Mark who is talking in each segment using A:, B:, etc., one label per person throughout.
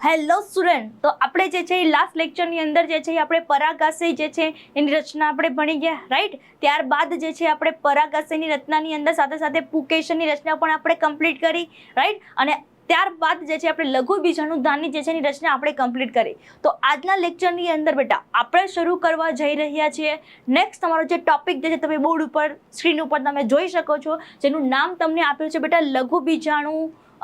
A: Hello student, તો આપણે જે છે લાસ્ટ લેક્ચરની અંદર જે છે આપણે પરાગાશય જે છે એની રચના આપણે ભણી ગયા, રાઈટ. ત્યારબાદ જે છે આપણે પરાગાશયની રચનાની અંદર સાથે સાથે પુકેશનની રચના પણ આપણે કમ્પ્લીટ કરી, રાઈટ. અને ત્યારબાદ જે છે આપણે લઘુ બીજાણુધાની જે છે એની રચના આપણે કમ્પ્લીટ કરી. તો આજના લેક્ચરની અંદર બેટા આપણે શરૂ કરવા જઈ રહ્યા છીએ નેક્સ્ટ તમારો જે ટોપિક જે છે તમે બોર્ડ ઉપર સ્ક્રીન ઉપર તમે જોઈ શકો છો, જેનું નામ તમને આપ્યું છે બેટા લઘુ બીજાણુ.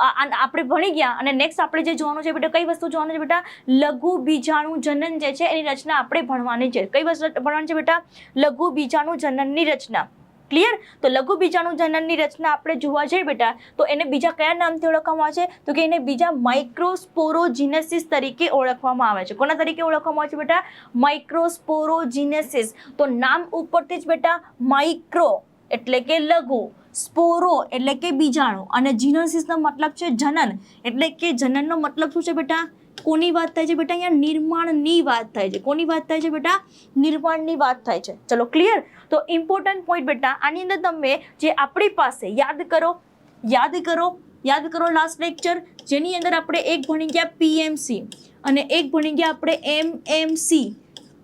A: આપણે ભણી ગયા અને નેક્સ્ટ આપણે જે જોવાનું છે બેટા કઈ વસ્તુ જોવાનું છે બેટા, લઘુ બીજાણુ જનન જે છે એની રચના આપણે ભણવાની છે. કઈ વસ્તુ ભણવાની છે બેટા? લઘુ બીજાણુ જનનની રચના. ક્લિયર? તો લઘુ બીજાણુ જનનની રચના આપણે જોવા જઈએ બેટા તો એને બીજા કયા નામથી ઓળખવામાં આવે છે? તો કે એને બીજા માઇક્રોસ્પોરોજીનેસિસ તરીકે ઓળખવામાં આવે છે. કોના તરીકે ઓળખવામાં આવે છે બેટા? માઇક્રોસ્પોરોજીનેસિસ. તો નામ ઉપરથી જ બેટા માઇક્રો એટલે કે લઘુ, સ્પોરો એટલે કે બીજાણુ અને જીનોસિસનો મતલબ છે જનન. એટલે કે જનનનો મતલબ શું છે બેટા? કોની વાત થાય છે બેટા? અહીંયા નિર્માણની વાત થાય છે. કોની વાત થાય છે બેટા? નિર્માણની વાત થાય છે. ચલો ક્લિયર? તો ઇમ્પોર્ટન્ટ પોઈન્ટ બેટા આની અંદર તમે જે આપણી પાસે યાદ કરો લાસ્ટ લેક્ચર જેની અંદર આપણે એક ભણી ગયા પીએમસી અને એક ભણી ગયા આપણે એમએમસી,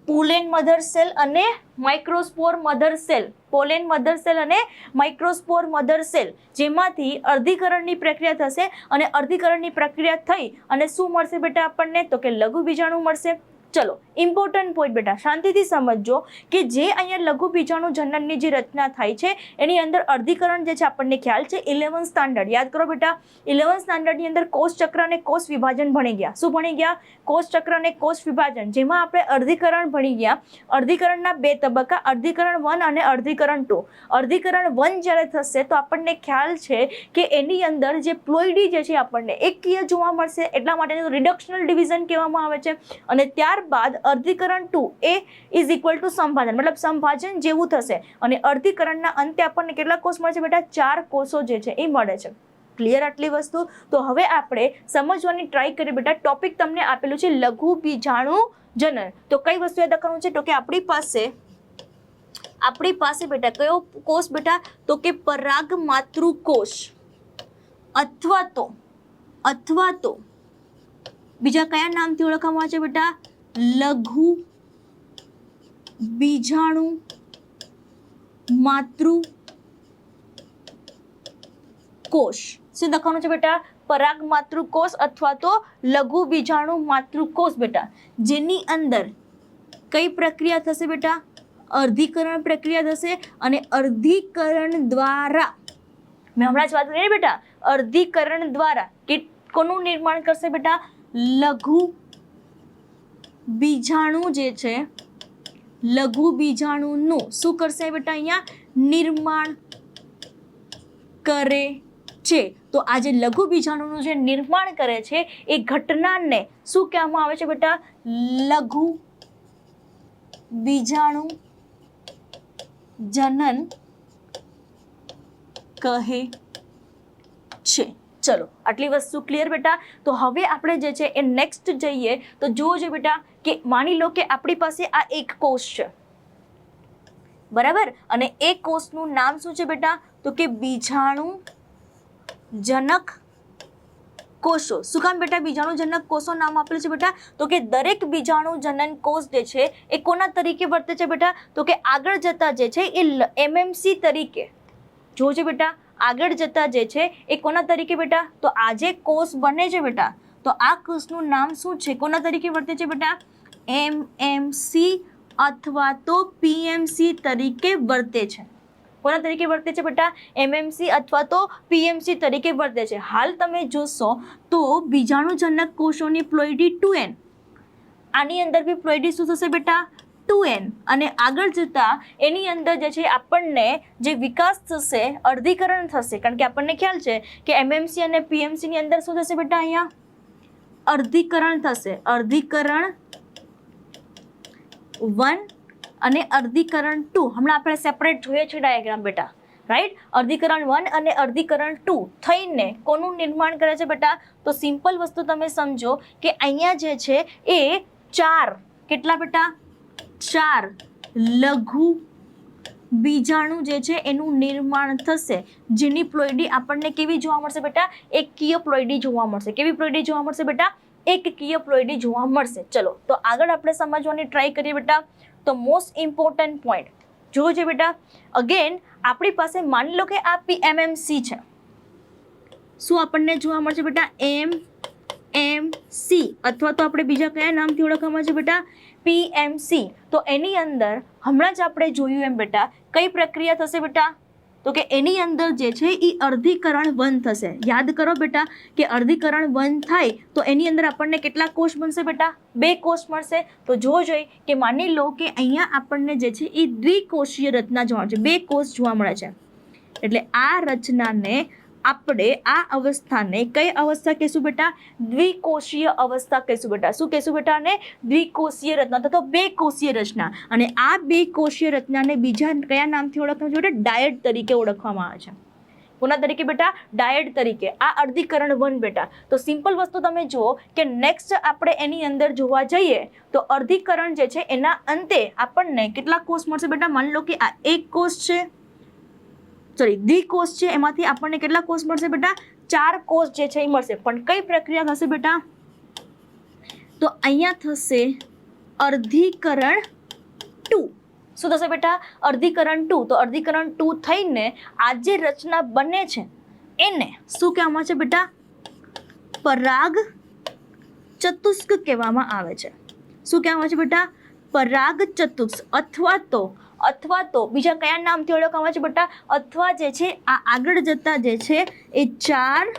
A: પોલેન મધર સેલ અને માઇક્રોસ્પોર મધર સેલ. પોલેન મધર સેલ અને માઇક્રોસ્પોર મધર સેલ, જેમાંથી અર્ધીકરણની પ્રક્રિયા થશે અને અર્ધીકરણની પ્રક્રિયા થઈ અને શું મળશે બેટા આપણને? તો કે લઘુ બીજાણુ મળશે. ચલો ઇમ્પોર્ટન્ટ પોઈન્ટ બેટા શાંતિથી સમજજો કે જે અહીંયા લઘુ બીજાણુ જનનની જે રચના થાય છે એની અંદર અર્ધીકરણ જે છે આપણને ખ્યાલ છે 11th સ્ટાન્ડર્ડ. યાદ કરો બેટા 11th સ્ટાન્ડર્ડની અંદર કોષ ચક્ર અને કોષ વિભાજન ભણી ગયા. શું ભણી ગયા? કોષ ચક્ર અને કોષ વિભાજન, જેમાં આપણે અર્ધીકરણ ભણી ગયા. અર્ધીકરણના બે તબક્કા, અર્ધીકરણ 1 અને અર્ધીકરણ 2. અર્ધીકરણ 1 જ્યારે થશે તો આપણને ખ્યાલ છે કે એની અંદર જે પ્લોઇડી જે છે આપણને એકકીય જોવા મળશે, એટલા માટે રિડક્શનલ ડિવિઝન કહેવામાં આવે છે. અને ત્યારબાદ અર્ધીકરણ 2 એ ઇઝ ઇક્વલ ટુ સંભાજન, મતલબ સંભાજન જેવું થશે અને અર્ધીકરણના અંતે આપણને કેટલા કોષ મળે છે બેટા? 4 કોષો જે છે એ મળે છે. ક્લિયર આટલી વસ્તુ? તો હવે આપણે સમજવાની ટ્રાય કરીએ બેટા. ટોપિક તમને આપેલું છે લઘુ બીજાણુ જનન. તો કઈ વસ્તુ યાદ રાખવાનું છે? તો કે આપણી પાસે બેટા કયો કોષ બેટા? તો કે પરાગ માતૃકોષ અથવા તો બીજા કયા નામથી ઓળખવામાં આવે છે બેટા? લઘુ બીજાણુ માતૃકોષ. શું લખવાનું છે બેટા? પરાગ માતૃકોષ અથવા તો લઘુ બીજાણુ માતૃકોષ બેટા, જેની અંદર કઈ પ્રક્રિયા થશે બેટા? અર્ધીકરણ પ્રક્રિયા થશે અને અર્ધીકરણ દ્વારા, મેં હમણાં જ વાત કરી બેટા, અર્ધીકરણ દ્વારા કોનું નિર્માણ કરશે બેટા? લઘુ બીજાણુ જે છે લઘુ બીજાણુનું શું કરશે બેટા? અહીંયા નિર્માણ કરે છે. તો આ જે લઘુ બીજાણુનું જે નિર્માણ કરે છે એ ઘટનાને શું કહેવામાં આવે છે બેટા? લઘુ બીજાણુ જનન કહે છે. ચલો આટલી વસ્તુ ક્લિયર બેટા? તો હવે આપણે જે છે એ નેક્સ્ટ જઈએ તો જુઓ છે બેટા કે માની લો કે આપણી પાસે આ એક કોષ છે, બરાબર, અને એ કોષનું નામ શું છે બેટા? તો કે બીજાણુ જનક કોષો. શું કામ બેટા બીજાણુ જનક કોષો નામ આપેલું છે બેટા? તો કે દરેક બીજાણુ જનન કોષ જે છે એ કોના તરીકે વર્તે છે બેટા? તો કે આગળ જતા જે છે એ એમએમસી તરીકે. જો છે બેટા આગળ જતા જે છે એ કોના તરીકે બેટા? તો આ જે કોષ બને છે બેટા, તો આ કોષનું નામ શું છે? કોના તરીકે વર્તે છે બેટા? એમએમસી અથવા તો પીએમસી તરીકે વર્તે છે. કોના તરીકે વર્તે છે બેટા? એમએમસી અથવા તો પીએમસી તરીકે વર્તે છે. હાલ તમે જોશો તો બીજાણુજનક કોષોની પ્લોઇડી 2n, આની અંદર બી પ્લોઇડી શું થશે બેટા? 2n. અને આગળ જતા એની અંદર જે છે આપણને જે વિકાસ થશે, અર્ધીકરણ થશે, કારણ કે આપણને ખ્યાલ છે કે એમએમસી અને પીએમસી ની અંદર શું થશે બેટા? અહીંયા અર્ધીકરણ થશે. અર્ધીકરણ 1 અને અર્ધીકરણ 2 હમણાં આપણે સેપરેટ જોઈએ છે ડાયાગ્રામ બેટા, રાઈટ. અર્ધીકરણ 1 અને અર્ધીકરણ 2 થઈને કોનું નિર્માણ કરે છે બેટા? તો સિમ્પલ વસ્તુ તમે સમજો કે અહીંયા જે છે એ 4 કેટલા બેટા? 4 લઘુ બીજાણુ જે છે એનું નિર્માણ થશે, જેની પ્લોઇડી આપણને કેવી જોવા મળશે બેટા? એકકીય પ્લોઇડી જોવા મળશે. કેવી પ્લોઇડી જોવા મળશે બેટા? એકકીય પ્લોઇડી જોવા મળશે. ચલો તો આગળ આપણે સમજવાની ટ્રાય કરીએ બેટા. તો મોસ્ટ ઇમ્પોર્ટન્ટ પોઈન્ટ જોજો બેટા. અગેન આપણી પાસે માની લો કે આ PMMC છે. શું આપણને જોવા મળશે બેટા? MMC અથવા તો આપણે બીજા કયા નામથી ઓળખવામાં છે બેટા? PMC. તો એની અંદર હમણાં જ આપણે જોયું એમ બેટા કઈ પ્રક્રિયા થશે બેટા? તો કે એની અંદર જે છે એ અર્ધીકરણ વન થશે. યાદ કરો બેટા કે અર્ધીકરણ વન થાય તો એની અંદર આપણને કેટલા કોષ બનશે બેટા? 2 કોષ મળશે. તો જો જોઈએ કે માની લો કે અહીંયા આપણને જે છે એ દ્વિકોષીય રચના જોવા મળે છે, 2 કોષ જોવા મળે છે. એટલે આ રચનાને આપણે આ અવસ્થાને કઈ અવસ્થા કહેશું બેટા? દ્વિકોષીય અવસ્થા કહેશું બેટા. શું કહેશું બેટા? ને દ્વિકોષીય રચના અથવા તો 2 કોષીય રચના. અને આ 2 કોષીય રચનાને બીજા કયા નામથી ઓળખવામાં આવે છે? ડાયડ તરીકે ઓળખવામાં આવે છે. કોના તરીકે બેટા? ડાયડ તરીકે. આ અર્ધીકરણ વન બેટા. તો સિમ્પલ વસ્તુ તમે જુઓ કે નેક્સ્ટ આપણે એની અંદર જોવા જઈએ તો અર્ધીકરણ જે છે એના અંતે આપણને કેટલા કોષ મળશે બેટા? માની લો કે આ 1 કોષ છે, દ્વિકોષ છે, એમાંથી આપણને કેટલા કોષ મળશે બેટા? 4 કોષ જે છે એ મળશે. પણ કઈ પ્રક્રિયા થશે બેટા? તો અહીંયા થશે અર્ધીકરણ 2. શું થશે બેટા? અર્ધીકરણ 2. તો અર્ધીકરણ 2 થઈને આ જે રચના બને છે એને શું કહેવામાં છે બેટા? પરાગ ચતુષ્ક કહેવામાં આવે છે. શું કહેવામાં છે બેટા? પરાગ ચતુષ્ક. અથવા તો બીજા કયા નામથી ઓળખવામાં છે બેટા? અથવા જે છે આ આગળ જતા જે છે એ 4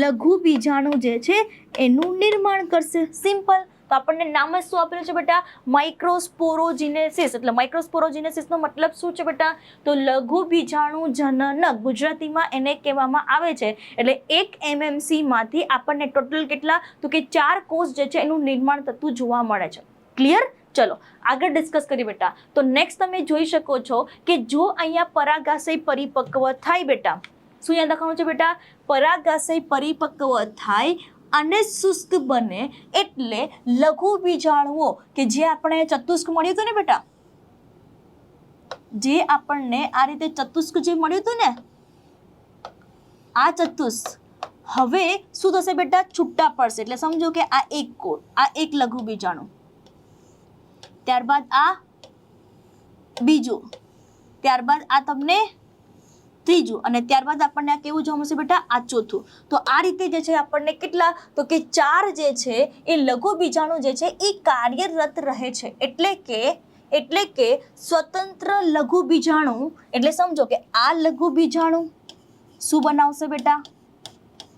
A: લઘુ બીજાણુ જે છે એનું નિર્માણ કરશે. સિમ્પલ. તો આપણને નામ જ શું આપેલું છે બેટા? માઇક્રોસ્પોરોજીનેસિસ. એટલે માઇક્રોસ્પોરોજીનેસિસનો મતલબ શું છે બેટા? તો લઘુ બીજાણુ જનનક. ગુજરાતીમાં એને કહેવામાં આવે છે. એટલે 1 MMC માંથી આપણને ટોટલ કેટલા? તો કે 4 કોષ જે છે એનું નિર્માણ થતું જોવા મળે છે. ક્લિયર? ચલો આગળ ડિસ્કસ કરીએ બેટા. તો નેક્સ્ટ તમે જોઈ શકો છો કે જો અહીંયા પરાગાશય પરિપક્વ થાય બેટા, શું યાદ રાખવાનું છે બેટા? પરાગાશય પરિપક્વ થાય અને શુષ્ક બને એટલે લઘુ બીજાણુઓ કે જે આપણે ચતુષ્ક મળ્યું હતું ને બેટા, જે આપણને આ રીતે ચતુષ્ક જે મળ્યું હતું ને, આ ચતુષ્ક હવે શું થશે બેટા? છૂટા પડશે. એટલે સમજો કે આ એક લઘુ બીજાણુ, ત્યારબાદ આ બીજું, ત્યારબાદ આ તમને ત્રીજું અને ત્યારબાદ આપણને આ કેવું જોવા મળશે બેટા? આ ચોથું. તો આ રીતે જે છે આપણને કેટલા? તો કે 4 જે છે એ લઘુ બીજાણુ જે છે એ કાર્યરત રહે છે. એટલે કે સ્વતંત્ર લઘુ બીજાણુ. એટલે સમજો કે આ લઘુ બીજાણુ શું બનાવશે બેટા?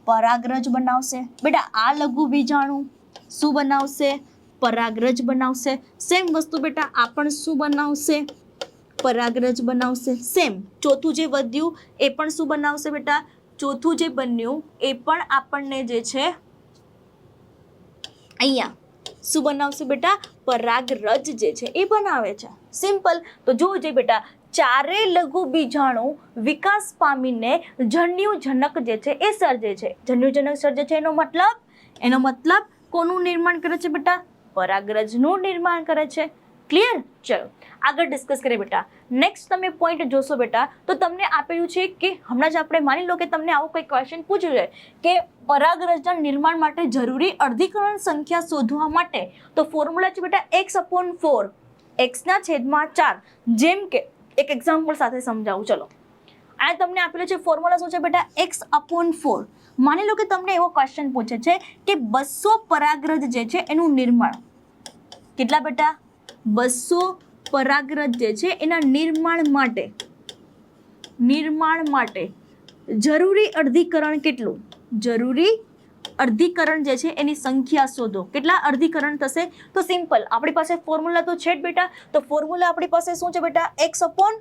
A: પરાગરજ બનાવશે. બેટા આ લઘુ બીજાણુ શું બનાવશે? પરાગરજ બનાવશે. સેમ વસ્તુ બેટા આ પણ શું બનાવશે? પરાગરજ બનાવશે. સેમ ચોથું જે વધ્યું એ પણ શું બનાવશે બેટા? ચોથું જે બન્યું એ પણ આપણને જે છે અહીંયા શું બનાવશે બેટા? પરાગરજ જે છે એ બનાવે છે. સિમ્પલ. તો જોજો બેટા 4 લઘુ બીજાણુ વિકાસ પામીને જન્યુજનક જે છે એ સર્જે છે. જન્યુજનક સર્જે છે એનો મતલબ કોનું નિર્માણ કરે છે બેટા? પરાગરજનું નિર્માણ કરે છે. ક્લિયર? ચલો આગળ ડિસ્કસ કરીએ બેટા. નેક્સ્ટ તમે પોઈન્ટ જોશો બેટા તો તમને આપેલું છે કે હમણાં જ આપણે માની લો કે તમને આવો કોઈ ક્વેશ્ચન પૂછ્યું છે કે પરાગરજના નિર્માણ માટે જરૂરી અર્ધીકરણ સંખ્યા શોધવા માટે તો ફોર્મ્યુલા છે બેટા x/4 x/4. જેમ કે એક એક્ઝામ્પલ સાથે સમજાવું. ચલો આ તમને આપેલું છે ફોર્મ્યુલા શું છે બેટા? x/4. માની લો કે તમને એવો ક્વેશ્ચન પૂછે છે કે 200 પરાગરજ જે છે એનું નિર્માણ કેટલા બેટા? 200 પરાગરજ જે છે એના નિર્માણ માટે જરૂરી અર્ધીકરણ કેટલું? જરૂરી અર્ધીકરણ જે છે એની સંખ્યા શોધો. કેટલા અર્ધીકરણ થશે? તો સિમ્પલ આપણી પાસે ફોર્મ્યુલા તો છે જ બેટા. તો ફોર્મ્યુલા આપણી પાસે શું છે બેટા? x/4.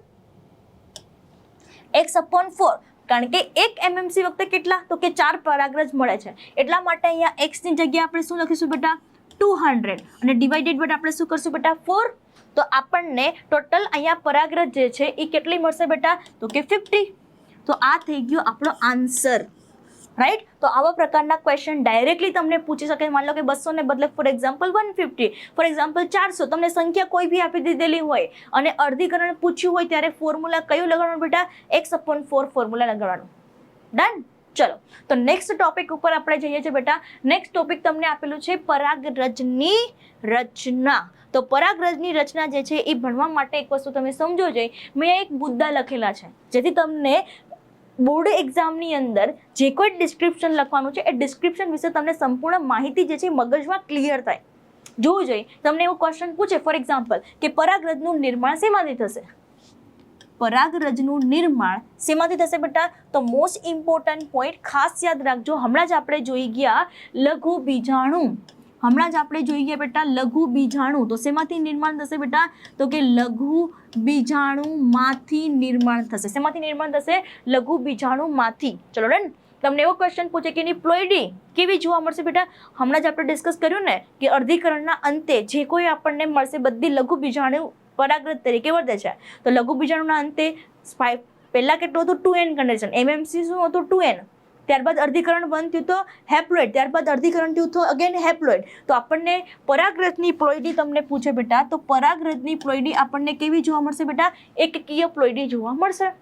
A: કારણ કે 1 MMC વખતે કેટલા? તો કે 4 પરાગરજ મળે છે. એટલા માટે અહીંયા x ની જગ્યાએ આપણે શું લખીશું બેટા? 200 અને ડિવાઇડેડ બાય આપણે શું કરશું બેટા? 4. તો આપણને ટોટલ અહીંયા પરાગરજ જે છે એ કેટલી મળશે બેટા? તો કે 50. તો આ થઈ ગયો આપણો આન્સર. રાઈટ? તો આવા પ્રકારના ક્વેશ્ચન ડાયરેક્ટલી તમને પૂછી શકે. માની લો કે 200 ને બદલે ફોર એક્ઝામ્પલ 150, ફોર એક્ઝામ્પલ 400, તમને સંખ્યા કોઈ બી આપી દીધેલી હોય અને અર્ધીકરણ પૂછ્યું હોય ત્યારે ફોર્મ્યુલા કયું લગાડવાનું બેટા? x/4 formula લગાડવાનું. ડન? ચલો તો નેક્સ્ટ ટોપિક ઉપર આપણે જઈએ છીએ બેટા. નેક્સ્ટ ટોપિક તમને આપેલું છે પરાગરજની રચના. તો પરાગરજની રચના જે છે એ ભણવા માટે એક વસ્તુ તમે સમજો જોઈએ, મેં એક મુદ્દા લખેલા છે જેથી તમને બોર્ડ એક્ઝામની અંદર જે કોઈ ડિસ્ક્રિપ્શન લખવાનું છે એ ડિસ્ક્રિપ્શન વિશે તમને સંપૂર્ણ માહિતી જે છે મગજમાં ક્લિયર થાય. જોવું જોઈએ તમને એવો ક્વેશ્ચન પૂછે ફોર એક્ઝામ્પલ કે પરાગરજનું નિર્માણ શેમાંથી થશે? પરાગરજનું નિર્માણ શેમાંથી થશે બેટા? તો મોસ્ટ ઇમ્પોર્ટન્ટ પોઈન્ટ ખાસ યાદ રાખજો. હમણાં જ આપણે જોઈ ગયા લઘુ બીજાણુ. હમણાં જ આપણે જોઈ ગયા બેટા લઘુ બીજાણુ. તો શેમાંથી નિર્માણ થશે બેટા? તો કે લઘુ બીજાણુમાંથી નિર્માણ થશે. શેમાંથી નિર્માણ થશે? લઘુ બીજાણુમાંથી. ચલો ડન. તમને એવો ક્વેશ્ચન પૂછે કે એની પ્લોઇડી કેવી જોવા મળશે બેટા? હમણાં જ આપણે ડિસ્કસ કર્યું ને કે અર્ધીકરણના અંતે જે કોઈ આપણને મળશે બધી લઘુ બીજાણુ પરાગરજ તરીકે વર્તે છે. તો લઘુ બીજાણુના અંતે પહેલા કેટલું હતું? 2n condition. એમએમસી શું હતું? 2n. ત્યારબાદ અર્ધીકરણ બંધ થયું તો હેપ્લોઇડ. ત્યારબાદ અર્ધીકરણ થયું તો અગેન હેપ્લોઇડ. તો આપણને પરાગરજની પ્લોઇડી તમને પૂછે બેટા, તો પરાગરજની પ્લોઇડી આપણને કેવી જોવા મળશે બેટા? એકકીય પ્લોઇડી જોવા મળશે.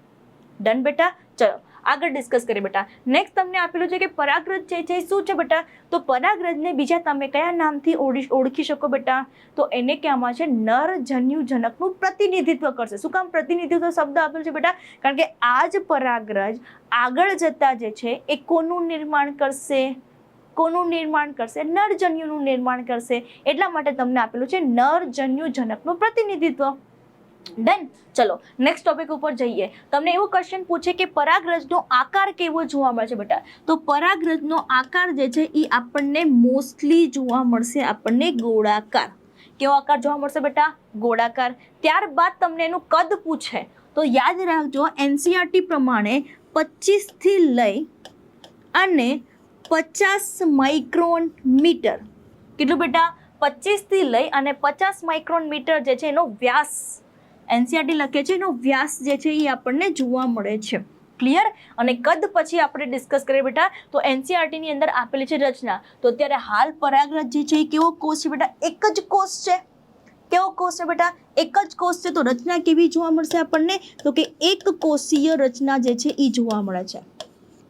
A: ડન બેટા. ચલો આગળ ડિસ્કસ કરીએ બેટા. નેક્સ્ટ તમને આપેલું છે કે પરાગરજ છે શું છે બેટા? તો પરાગરજને બીજા તમે કયા નામથી ઓળખી શકો બેટા? તો એને કહેવામાં છે નરજન્યુજનકનું પ્રતિનિધિત્વ કરશે. શું કામ પ્રતિનિધિત્વ શબ્દ આપેલો છે બેટા? કારણ કે આ જ પરાગરજ આગળ જતા જે છે એ કોનું નિર્માણ કરશે? કોનું નિર્માણ કરશે? નરજન્યુનું નિર્માણ કરશે. એટલા માટે તમને આપેલું છે નરજન્યુજનકનું પ્રતિનિધિત્વ. ડન. ચલો નેક્સ્ટ ટોપિક ઉપર જઈએ. તમને એવો ક્વેશ્ચન પૂછે કે પરાગરજનો આકાર કેવો જોવા મળે છે બેટા? તો પરાગરજનો આકાર જે છે એ આપણને મોસ્ટલી જોવા મળશે આપણને ગોળાકાર. કેવો આકાર જોવા મળશે બેટા? ગોળાકાર. ત્યારબાદ તમને એનું કદ પૂછે તો યાદ રાખજો એનસીઈઆરટી પ્રમાણે 25 થી લઈ અને 50 માઇક્રોન મીટર. કેટલું બેટા? 25 થી લઈ અને 50 માઇક્રોન મીટર જે છે એનો વ્યાસ એનસીઈઆરટી લખે છે, એનો વ્યાસ જે છે એ આપણને જોવા મળે છે. ક્લિયર? અને કદ પછી આપણે ડિસ્કસ કરીએ બેટા. તો એનસીઈઆરટી ની અંદર આપેલી છે રચના. તો અત્યારે હાલ પરાગરજ જે છે એ કેવો કોષ છે બેટા? એક જ કોષ છે. કેવો કોષ છે બેટા? એક જ કોષ છે. તો રચના કેવી જોવા મળશે આપણને? તો કે એક કોષીય રચના જે છે એ જોવા મળે છે.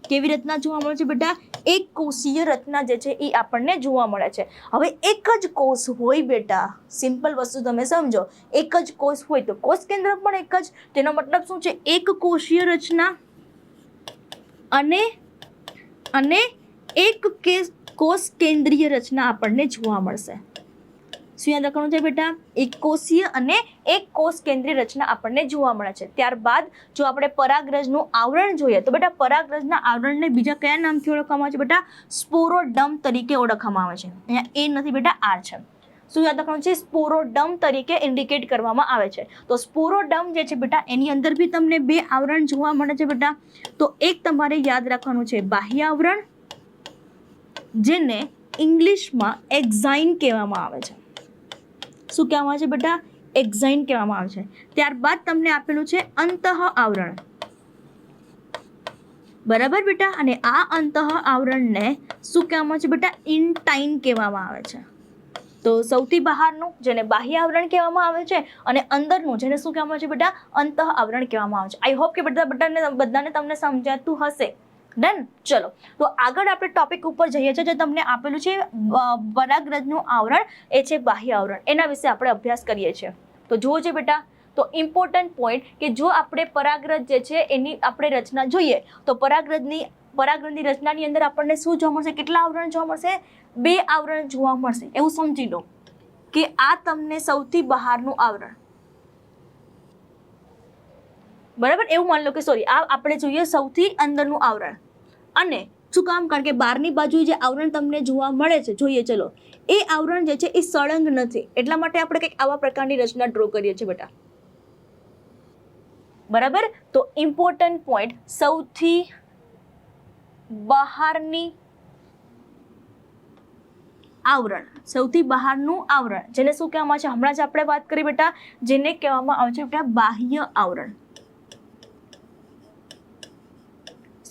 A: કેવી રચના જોવા મળે છે બેટા? એક કોષીય રચના જે છે એ આપણને જોવા મળે છે. હવે એક જ કોષ હોય બેટા, સિમ્પલ વસ્તુ તમે સમજો, એક જ કોષ હોય તો કોષ કેન્દ્ર પણ એક જ. તેનો મતલબ શું છે? એક કોષીય રચના અને એક કોષ કેન્દ્રીય રચના આપણને જોવા મળશે. શું યાદ રાખવાનું છે બેટા? એક કોષીય અને એક કોષ કેન્દ્રીય રચના આપણને જોવા મળે છે. ત્યારબાદ જો આપણે પરાગરજનું આવરણ જોઈએ તો બેટા પરાગરજના આવરણને બીજા કયા નામથી ઓળખવામાં આવે છે બેટા? સ્પોરોડર્મ તરીકે ઓળખવામાં આવે છે. અહીંયા એ નથી બેટા, આર છે. શું યાદ રાખવાનું છે? સ્પોરોડર્મ તરીકે ઇન્ડિકેટ કરવામાં આવે છે. તો સ્પોરોડર્મ જે છે બેટા એની અંદર બી તમને બે આવરણ જોવા મળે છે બેટા. તો એક તમારે યાદ રાખવાનું છે બાહ્ય આવરણ, જેને ઇંગ્લિશમાં એક્ઝાઇન કહેવામાં આવે છે. શું કહેવામાં આવે છે બેટા? એક્ઝાઇન કહેવામાં આવે છે. ત્યારબાદ તમને આપેલું છે અંતઃ આવરણ. બરાબર બેટા? અને આ અંતઃ આવરણને શું કહેવામાં આવે છે બેટા? ઇન્ટાઇન કહેવામાં આવે છે. તો સૌથી બહારનું જેને બાહ્ય આવરણ કહેવામાં આવે છે અને અંદરનું જેને શું કહેવામાં આવે છે બેટા? અંતઃ આવરણ કહેવામાં આવે છે. આઈ હોપ કે બધાને તમને સમજાતું હશે. ડન. ચલો તો આગળ આપણે ટોપિક ઉપર જઈએ છીએ. જે તમને આપેલું છે પરાગરજનું આવરણ એ છે બાહ્ય આવરણ. એના વિશે આપણે અભ્યાસ કરીએ છીએ. તો જુઓ છે બેટા, તો ઇમ્પોર્ટન્ટ પોઈન્ટ કે જો આપણે પરાગરજ જે છે એની આપણે રચના જોઈએ તો પરાગરજની રચનાની અંદર આપણને શું જોવા મળશે? કેટલા આવરણ જોવા મળશે? 2 આવરણ જોવા મળશે. એવું સમજી લો કે આ તમને સૌથી બહારનું આવરણ, બરાબર? એવું માની લો કે સોરી, આ આપણે જોઈએ સૌથી અંદરનું આવરણ. અને શું કામ? કારણ કે બહારની બાજુ જે આવરણ તમને જોવા મળે છે, જોઈએ ચલો, એ આવરણ જે છે એ સળંગ નથી. એટલા માટે આપણે કંઈક આવા પ્રકારની રચના ડ્રો કરીએ છીએ બેટા. બરાબર? તો ઇમ્પોર્ટન્ટ પોઈન્ટ, સૌથી બહારની આવરણ, સૌથી બહારનું આવરણ જેને શું કહેવામાં આવે છે? હમણાં જ આપણે વાત કરી બેટા, જેને કહેવામાં આવે છે બેટા બાહ્ય આવરણ.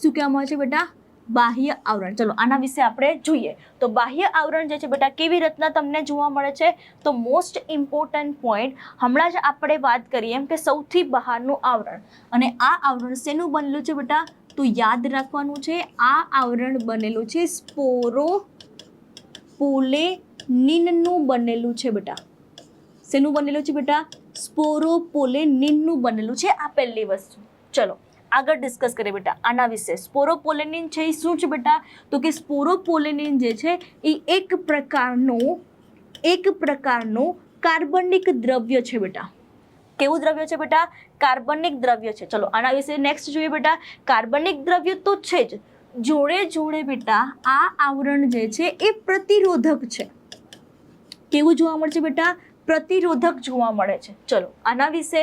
A: શું કહેવામાં આવે છે બેટા? બાહ્ય આવરણ. ચલો આના વિશે આપણે જોઈએ. તો બાહ્ય આવરણ જે છે બેટા કેવી રચના તમને જોવા મળે છે? તો મોસ્ટ ઇમ્પોર્ટન્ટ પોઈન્ટ, હમણાં જ આપણે વાત કરી એમ કે સૌથી બહારનું આવરણ, અને આ આવરણ શેનું બનેલું છે બેટા? તો યાદ રાખવાનું છે આ આવરણ બનેલું છે સ્પોરોપોલેનિનનું બનેલું છે બેટા. શેનું બનેલું છે બેટા? સ્પોરોપોલેનિનનું બનેલું છે. આ પહેલી વસ્તુ. ચલો આગળ ડિસ્કસ કરીએ બેટા આના વિશે. સ્પોરોપોલેનિન છે એ શું છે બેટા? તો કે સ્પોરોપોલેનિન જે છે એ એક પ્રકારનું કાર્બનિક દ્રવ્ય છે બેટા. કેવું દ્રવ્ય છે બેટા? કાર્બનિક દ્રવ્ય છે. ચલો આના વિશે નેક્સ્ટ જોઈએ બેટા. કાર્બનિક દ્રવ્ય તો છે જ, જોડે જોડે બેટા આ આવરણ જે છે એ પ્રતિરોધક છે. કેવું જોવા મળે છે બેટા? પ્રતિરોધક જોવા મળે છે. ચલો આના વિશે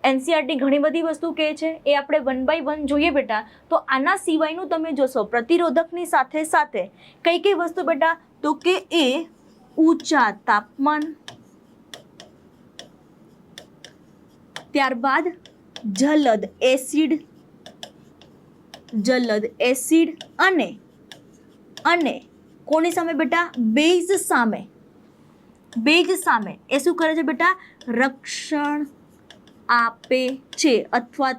A: એનસીઆરટી ઘણી બધી વસ્તુ કહે છે, એ આપણે 1 by 1 જોઈએ બેટા. તો આના સિવાયનું તમે જોશો પ્રતિરોધકની સાથે સાથે કઈ કઈ વસ્તુ બેટા? તો કે એ ઊંચા તાપમાન, ત્યારબાદ જલદ એસિડ અને કોની સામે બેટા? બેઝ સામે એ શું કરે છે બેટા? રક્ષણ આપે છે અથવા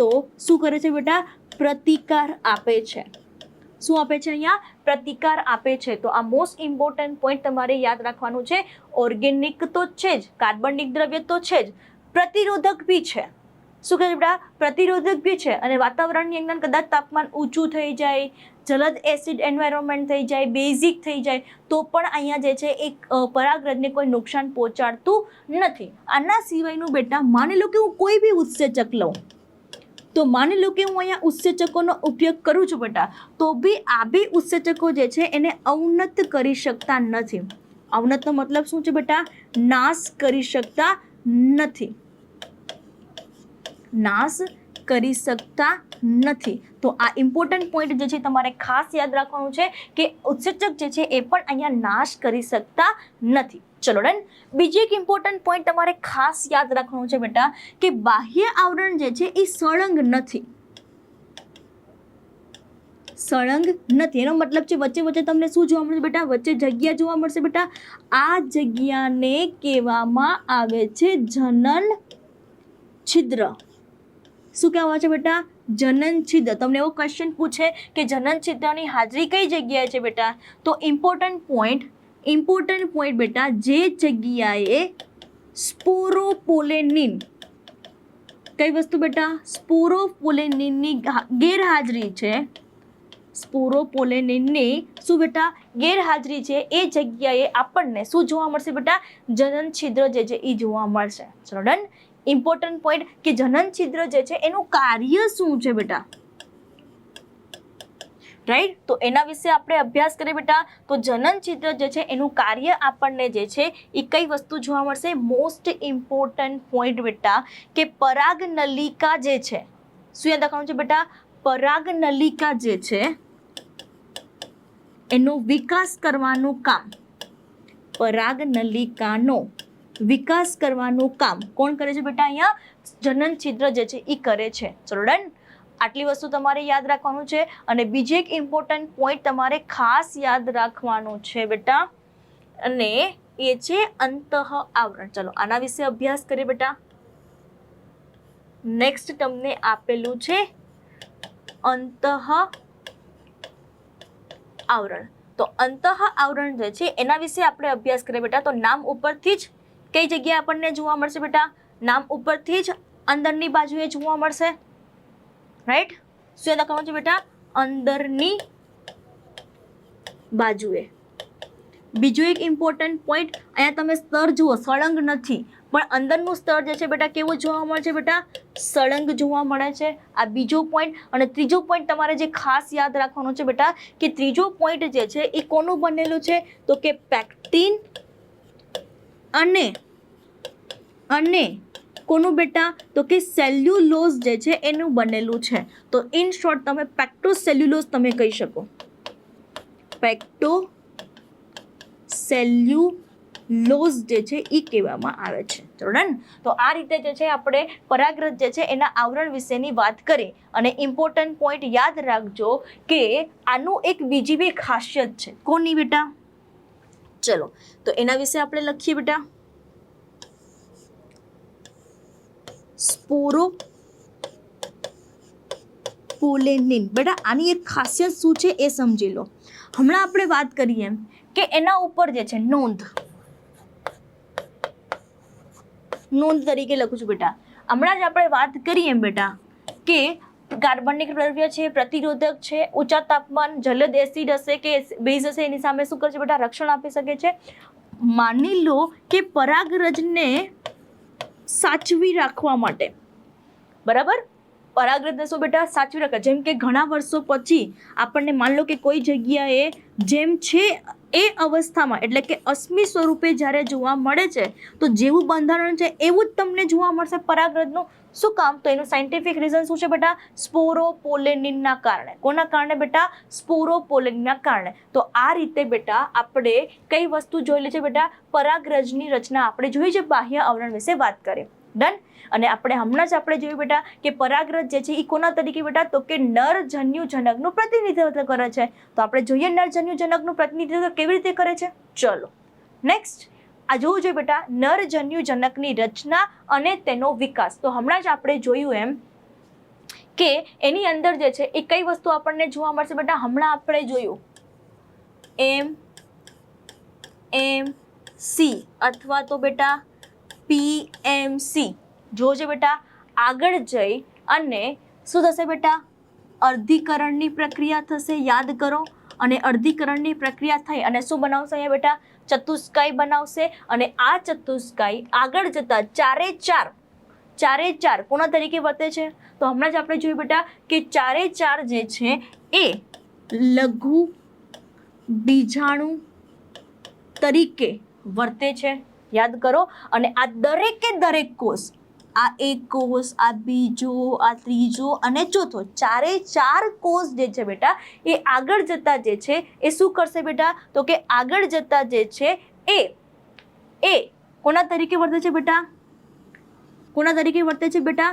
A: તો શું કરે છે બેટા? પ્રતિકાર આપે છે. શું આપે છે અહીંયા? પ્રતિકાર આપે છે. તો આ મોસ્ટ ઇમ્પોર્ટન્ટ પોઈન્ટ તમારે યાદ રાખવાનું છે. ઓર્ગેનિક તો છે જ, કાર્બનિક દ્રવ્ય તો છે જ, પ્રતિરોધક બી છે. શું કહે છે બેટા? પ્રતિરોધક બી છે. અને વાતાવરણની અંદર કદાચ તાપમાન ઊંચું થઈ જાય, જલદ એસિડ એન્વાયરમેન્ટ થઈ જાય, બેઝિક થઈ જાય તો પણ અહીંયા જે છે એક પરાગરજને કોઈ નુકસાન પહોંચાડતું નથી. આના સિવાયનું બેટા માની લો કે હું કોઈ બી ઉત્સેચક લઉં, તો માની લો કે હું અહીંયા ઉત્સેચકોનો ઉપયોગ કરું છું બેટા, તો બી આ બી ઉત્સેચકો જે છે એને અવનત કરી શકતા નથી. અવનતનો મતલબ શું છે બેટા? નાશ કરી શકતા નથી. તો આ ઇમ્પોર્ટન્ટ પોઈન્ટ જે છે તમારે ખાસ યાદ રાખવાનું છે કે ઉત્સેચક જે છે એ પણ અહીંયા નાશ કરી શકતા નથી. ચલો ડન. બીજી એક ઇમ્પોર્ટન્ટ પોઈન્ટ તમારે ખાસ યાદ રાખવાનું છે બેટા કે બાહ્ય આવરણ જે છે એ સળંગ નથી. એનો મતલબ છે વચ્ચે વચ્ચે તમને શું જોવા મળશે બેટા? વચ્ચે જગ્યા જોવા મળશે બેટા. આ જગ્યાને કહેવામાં આવે છે જનન છિદ્ર. શું કહેવાય છે બેટા? જનન છિદ્ર. તમને એવો ક્વેશ્ચન પૂછે કે જનન છિદ્રની હાજરી કઈ જગ્યાએ છે બેટા? તો ઇમ્પોર્ટન્ટ પોઈન્ટ બેટા, જે જગ્યાએ સ્પોરોપોલેનિન, કઈ વસ્તુ બેટા? સ્પોરોપોલેનિનની ગેરહાજરી છે. સ્પોરોપોલેનિનની શું બેટા? ગેરહાજરી છે. એ જગ્યાએ આપણને શું જોવા મળશે બેટા? જનન છિદ્ર જે છે એ જોવા મળશે. ચલો ડન. ઇમ્પોર્ટન્ટ પોઈન્ટ કે જનન છિદ્ર જે છે એનું કાર્ય શું છે બેટા? રાઈટ. તો એના વિશે આપણે અભ્યાસ કરીએ બેટા. તો જનન છિદ્ર જે છે એનું કાર્ય આપણને જે છે એ કઈ વસ્તુ જોવા મળશે? મોસ્ટ ઇમ્પોર્ટન્ટ પોઈન્ટ બેટા કે પરાગનલિકા જે છે, શું યાદ રાખવાનું છે બેટા? પરાગનલિકા જે છે એનો વિકાસ કરવાનું કામ, પરાગનલિકાનો વિકાસ કરવાનું કામ કોણ કરે છે બેટા? અહીંયા જનન છિદ્ર જે છે એ કરે છે. ચલો ડન. આટલી વસ્તુ તમારે યાદ રાખવાનું છે. અને બીજી એક ઇમ્પોર્ટન્ટ પોઈન્ટ તમારે ખાસ યાદ રાખવાનું છે બેટા, અને એ છે અંતઃ આવરણ. ચલો આના વિશે અભ્યાસ કરીએ બેટા. નેક્સ્ટ તમને આપેલું છે અંતઃ આવરણ. તો અંતઃ આવરણ જે છે એના વિશે આપણે અભ્યાસ કરીએ બેટા. તો નામ ઉપરથી જ કઈ જગ્યાએ આપણને જોવા મળશે બેટા? નામ ઉપરથી જ અંદરની બાજુએ જોવા મળશે. રાઈટ. શું યાદ રાખવાનું છે બેટા? અંદરની બાજુએ. બીજો એક ઇમ્પોર્ટન્ટ પોઈન્ટ, અહીંયા તમે સ્તર જુઓ, સળંગ નથી, પણ અંદરનું સ્તર જે છે બેટા કેવું જોવા મળે છે બેટા? સળંગ જોવા મળે છે. આ બીજો પોઈન્ટ. અને ત્રીજો પોઈન્ટ તમારે જે ખાસ યાદ રાખવાનો છે બેટા કે ત્રીજો પોઈન્ટ જે છે એ કોનું બનેલું છે? તો કે પેક્ટિન અને કોનું બેટા? તો કે સેલ્યુલોઝ જે છે એનું બનેલું છે. તો ઇન શોર્ટ તમે પેક્ટોસેલ્યુલોઝ તમે કહી શકો. પેક્ટોસેલ્યુલોઝ જે છે એ કહેવામાં આવે છે. ડન. તો આ રીતે જે છે આપણે પરાગરજ જે છે એના આવરણ વિશેની વાત કરી. અને ઇમ્પોર્ટન્ટ પોઈન્ટ યાદ રાખજો કે આનું એક બીજી બી ખાસિયત છે. કોની બેટા? ચલો તો એના વિશે આપણે લખીએ બેટા. પોલેનિન. બેટા આની એક ખાસિયત શું છે એ સમજી લો. હમણાં આપણે વાત કરીએ એમ કે એના ઉપર જે છે નોંધ તરીકે લખું છું બેટા. હમણાં જ આપણે વાત કરીએ એમ બેટા કે કાર્બનિક દ્રવ્ય છે, પ્રતિરોધક છે, ઊંચા તાપમાન જલદ એસિડ હશે કે બેઝ હશે એની સામે શું કરશે બેટા? રક્ષણ આપી શકે છે. માની લો કે પરાગરજને સાચવી રાખવા માટે, બરાબર, પરાગરજને શું બેટા સાચવી રાખે. જેમ કે ઘણા વર્ષો પછી આપણને માન લો કે કોઈ જગ્યાએ જેમ છે એ અવસ્થામાં એટલે કે અશ્મિ સ્વરૂપે જ્યારે જોવા મળે છે તો જેવું બંધારણ છે એવું જ તમને જોવા મળશે પરાગરજનું. શું કામ? તો એનું સાયન્ટિફિક રીઝન શું છે બેટા? સ્પોરોપોલેનિનના કારણે. કોના કારણે બેટા? સ્પોરોપોલેનિનના કારણે. તો આ રીતે બેટા આપણે કઈ વસ્તુ જોયેલી છે બેટા? પરાગરજની રચના આપણે જોઈ છે, બાહ્ય આવરણ વિશે વાત કરીએ. ડન. અને આપણે હમણાં જ આપણે જોયું બેટા કે પરાગરજ જે છે એ કોના તરીકે બેટા? તો કે નરજન્યુજનકનું પ્રતિનિધિત્વ કરે છે. તો આપણે જોઈએ નરજન્યુજનકનું પ્રતિનિધિત્વ કેવી રીતે કરે છે. ચલો નેક્સ્ટ આ જોવું જોઈએ બેટા નરજન્યુજનકની રચના અને તેનો વિકાસ. તો હમણાં જ આપણે જોયું એમ કે એની અંદર જે છે એ કઈ વસ્તુ આપણને જોવા મળશે બેટા? હમણાં આપણે જોયું MMC અથવા તો બેટા PMC. જોજે બેટા આગળ જઈ અને શું થશે બેટા? અર્ધીકરણની પ્રક્રિયા થશે. યાદ કરો. અને અર્ધીકરણની પ્રક્રિયા થઈ અને શું બનાવશે અહીંયા બેટા? ચતુષ્કાય બનાવશે. અને આ ચતુષ્કાય આગળ જતા ચારે ચાર કોના તરીકે વર્તે છે? તો હમણાં જ આપણે જોયું બેટા કે ચારે ચાર જે છે એ લઘુ બીજાણુ તરીકે વર્તે છે. યાદ કરો. અને આ દરેક કોષ, આ એક કોષ, આ બીજો, આ ત્રીજો અને ચોથો, ચારે ચાર કોષ જે છે બેટા એ આગળ જતા જે છે એ શું કરશે બેટા? તો કે આગળ જતા જે છે એ કોના તરીકે વર્તે છે બેટા? કોના તરીકે વર્તે છે બેટા?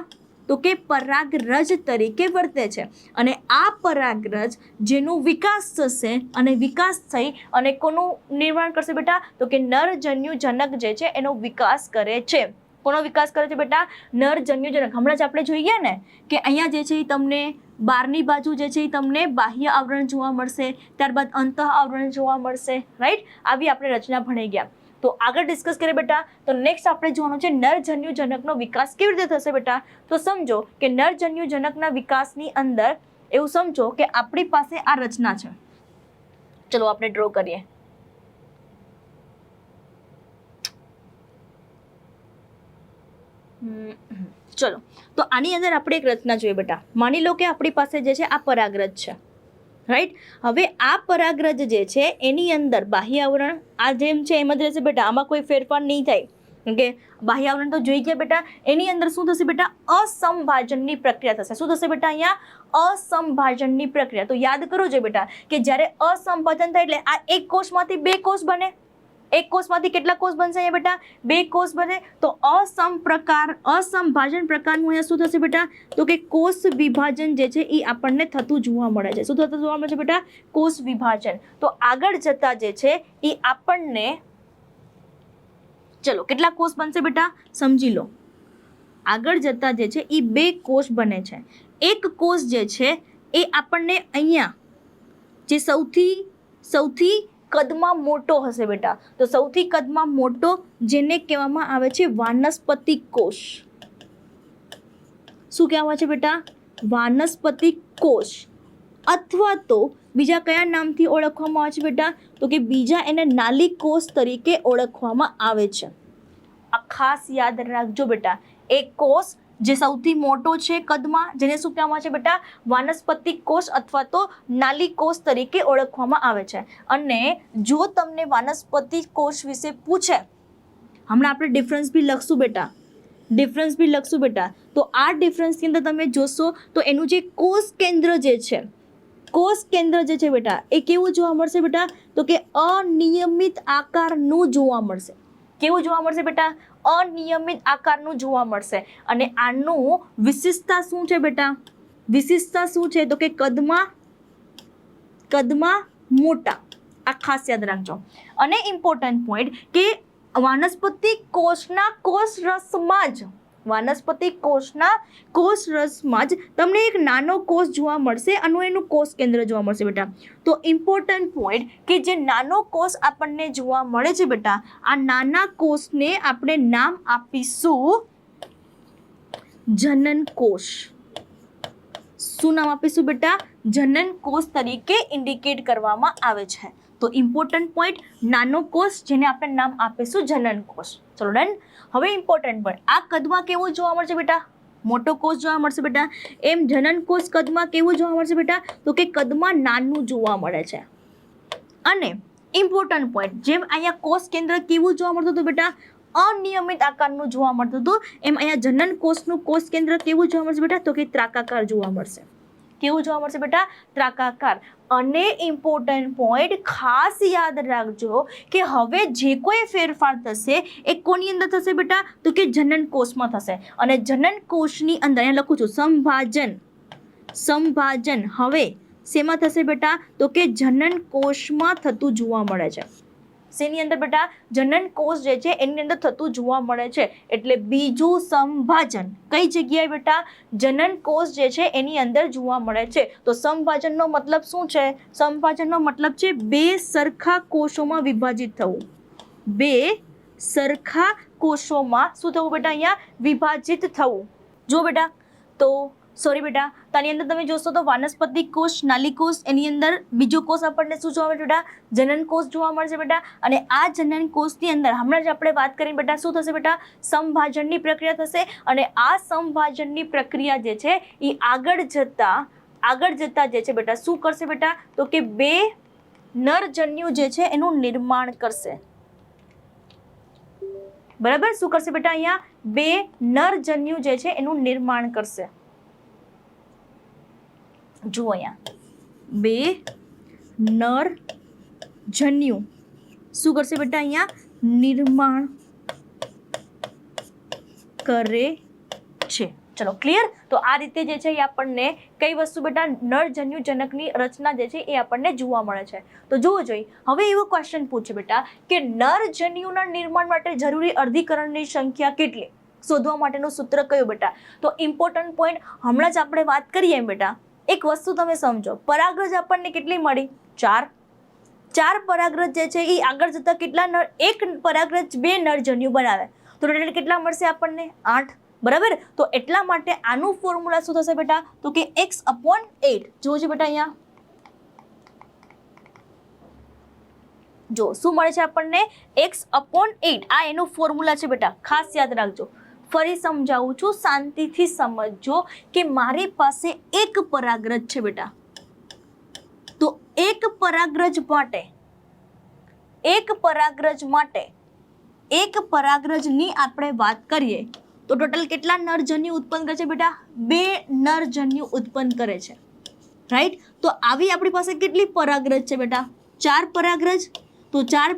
A: તો કે પરાગરજ તરીકે વર્તે છે. અને આ પરાગરજ જેનો વિકાસ થશે અને વિકાસ થઈ અને કોનું નિર્માણ કરશે બેટા? તો કે નરજન્યુજનક જે છે એનો વિકાસ કરે છે. કોનો વિકાસ કરે છે બેટા? નરજન્યુજનક. હમણાં જ આપણે જોઈએ ને કે અહીંયા જે છે એ તમને બહારની બાજુ જે છે એ તમને બાહ્ય આવરણ જોવા મળશે, ત્યારબાદ અંતઃ આવરણ જોવા મળશે. રાઈટ. આવી આપણે રચના ભણી ગયા. તો આગળ ડિસ્કસ કરીએ બેટા. તો નેક્સ્ટ આપણે જોવાનું છે નરજન્યુજનકનો વિકાસ કેવી રીતે થશે બેટા? તો સમજો કે નરજન્યુજનકના વિકાસની અંદર એવું સમજો કે આપણી પાસે આ રચના છે. ચલો આપણે ડ્રો કરીએ. ચલો તો આની અંદર આપણે એક રચના જોઈએ બેટા. માની લો કે આપણી પાસે જે છે આ પરાગરજ છે. રાઈટ. હવે આ પરાગરજ જે છે એની અંદર બાહ્ય આવરણ આ જેમ છે એમ જ રહેશે બેટા. આમાં કોઈ ફેરફાર નહીં થાય. કે બાહ્ય આવરણ તો જોઈ ગયા બેટા. એની અંદર શું થશે બેટા? અસંભાજનની પ્રક્રિયા થશે. શું થશે બેટા? અહીંયા અસંભાજનની પ્રક્રિયા. તો યાદ કરો જો બેટા કે જ્યારે અસંભાજન થાય એટલે આ એક કોષમાંથી બે કોષ બને. એક કોષમાંથી કેટલા કોષ બનશે અહીંયા બેટા? બે કોષ બને. તો અસંભાજન પ્રકારનું અહીંયા શું થશે બેટા? તો કે કોષ વિભાજન જે છે એ આપણને થતું જોવા મળે છે. શું થતું જોવા મળે છે બેટા? કોષ વિભાજન. તો આગળ જતા જે છે એ આપણને ચલો કેટલા કોષ બનશે બેટા? સમજી લો. આગળ જતા જે છે એ બે કોષ બને છે. એક કોષ જે છે એ આપણને અહીંયા જે સૌથી કદમાં મોટો હશે બેટા. તો સૌથી કદમાં મોટો જેને કહેવામાં આવે છે વાનસ્પતિક કોષ. શું કહેવામાં છે બેટા? વાનસ્પતિક કોષ. અથવા તો બીજા કયા નામથી ઓળખવામાં આવે છે બેટા? તો કે બીજા એને નાલી કોષ તરીકે ઓળખવામાં આવે છે. આ ખાસ યાદ રાખજો બેટા. એક કોષ જે સૌથી મોટો છે કદમાં જેને શું કહેવામાં છે બેટા? વાનસ્પતિક કોષ અથવા તો નાલી કોષ તરીકે ઓળખવામાં આવે છે. અને જો તમને વાનસ્પતિક કોષ વિશે પૂછે, હમણાં આપણે ડિફરન્સ બી લખશું બેટા. તો આ ડિફરન્સની અંદર તમે જોશો તો એનું જે કોષ કેન્દ્ર જે છે બેટા એ કેવું જોવા મળશે બેટા? તો કે અનિયમિત આકારનું જોવા મળશે. કેવું જોવા મળશે બેટા? અનિયમિત આકારનું જોવા મળશે. અને આનું વિશેષતા શું છે બેટા? વિશેષતા શું છે? તો કે કદમાં મોટા. આ ખાસ યાદ રાખજો. અને ઇમ્પોર્ટન્ટ પોઈન્ટ કે વાનસ્પતિક કોષના કોષરસમાં જ વાનસ્પતિક કોષના કોષ રસમાં જ તમને એક નાનો કોષ જોવા મળશે અને એનું કોષ કેન્દ્ર જોવા મળશે બેટા. તો ઇમ્પોર્ટન્ટ પોઈન્ટ કે જે નાનો કોષ આપણને જોવા મળે છે બેટા, આ નાના કોષને આપણે નામ આપીશું જનન કોષ. શું નામ આપીશું બેટા? જનન કોષ તરીકે ઇન્ડિકેટ કરવામાં આવે છે. તો ઇમ્પોર્ટન્ટ પોઈન્ટ નાનો કોષ જેને આપણે નામ આપીશું જનન કોષ. ચલો ડન. હવે ઇમ્પોર્ટન્ટ પોઈન્ટ, આ કદમાં કેવું જોવા મળશે બેટા? મોટો કોષ જોવા મળશે બેટા. એમ જનન કોષ કદમાં કેવું જોવા મળશે બેટા? તો કે કદમાં નાનું જોવા મળે છે. અને ઇમ્પોર્ટન્ટ પોઈન્ટ, જેમ અહીંયા કોષ કેન્દ્ર કેવું જોવા મળતું હતું બેટા? અનિયમિત આકારનું જોવા મળતું હતું. એમ અહીંયા જનન કોષનું કોષ કેન્દ્ર કેવું જોવા મળશે બેટા? તો કે ત્રાકાકાર જોવા મળશે. કેવું જોવા મળશે બેટા? ત્રાકાકાર. અને ઇમ્પોર્ટન્ટ પોઈન્ટ ખાસ યાદ રાખજો કે હવે જે કોઈ ફેરફાર થશે એ કોની અંદર થશે બેટા? તો કે જનન કોષમાં થશે. અને જનન કોષની અંદર અહીંયા લખું છું સંભાજન હવે શેમાં થશે બેટા? તો કે જનન કોષમાં થતું જોવા મળે છે. શેની અંદર બેટા? જનન કોષ જે છે એની અંદર થતું જોવા મળે છે. એટલે બીજું સંભાજન કઈ જગ્યાએ બેટા? જનન કોષ જે છે એની અંદર જોવા મળે છે. તો સંભાજનનો મતલબ શું છે? સંભાજનનો મતલબ છે બે સરખા કોષોમાં વિભાજિત થવું. બે સરખા કોષોમાં શું થવું બેટા? અહીંયા વિભાજિત થવું. જો બેટા, તો સોરી બેટા, તાની અંદર તમે જોશો તો વાનસ્પતિક કોષ, નાલી કોષ, એની અંદર બીજો કોષ આપણને શું જોવા મળે બેટા? જનન કોષ જોવા મળશે બેટા. અને આ જનન કોષની અંદર હમણાં જ આપણે વાત કરીને બેટા શું થશે બેટા? સંભાજનની પ્રક્રિયા થશે. અને આ સંભાજનની પ્રક્રિયા જે છે એ આગળ જતા જે છે બેટા શું કરશે બેટા? તો કે બે નરજન્યુ જે છે એનું નિર્માણ કરશે. બરાબર, શું કરશે બેટા? અહીંયા બે નરજન્યુ જે છે એનું નિર્માણ કરશે. જુઓ અહીંયા બે નરજન્યુ શું કરશે બેટા? અહીંયા નિર્માણ કરે છે. ચલો ક્લિયર. તો આ રીતે જે છે એ આપણને કઈ વસ્તુ બેટા? નરજન્યુ જનકની રચના જે છે એ આપણને જોવા મળે છે. તો જોવો જોઈએ. હવે એવો ક્વેશ્ચન પૂછે બેટા કે નરજન્યુના નિર્માણ માટે જરૂરી અર્ધીકરણની સંખ્યા કેટલી? શોધવા માટેનું સૂત્ર કયું બેટા? તો ઇમ્પોર્ટન્ટ પોઈન્ટ હમણાં જ આપણે વાત કરીએ એમ બેટા, એક વસ્તુ તમે સમજો, પરાગરજ આપણને કેટલી મળી? 4. 4 પરાગરજ જે છે એ આગળ જતા કેટલા એક પરાગરજ બે નરજન્યુ બનાવે તો ટોટલ કેટલા મળશે આપણને? 8. બરાબર. તો એટલા માટે આનું ફોર્મ્યુલા શું થશે બેટા? તો કે x/8. જોજો બેટા અહીંયા જો શું મળે છે આપણને? x/8. આ એનું ફોર્મ્યુલા છે બેટા, ખાસ યાદ રાખજો. ફરી સમજાવું છું, શાંતિથી સમજજો કે મારી પાસે એક પરાગરજ છે બેટા. તો એક પરાગરજની આપણે વાત કરીએ તો ટોટલ કેટલા નરજન્યુ ઉત્પન્ન કરે છે બેટા? 2 નરજન્યુ ઉત્પન્ન કરે છે. રાઈટ. તો આવી આપણી પાસે કેટલી પરાગરજ છે બેટા? 4 પરાગરજ. તો 4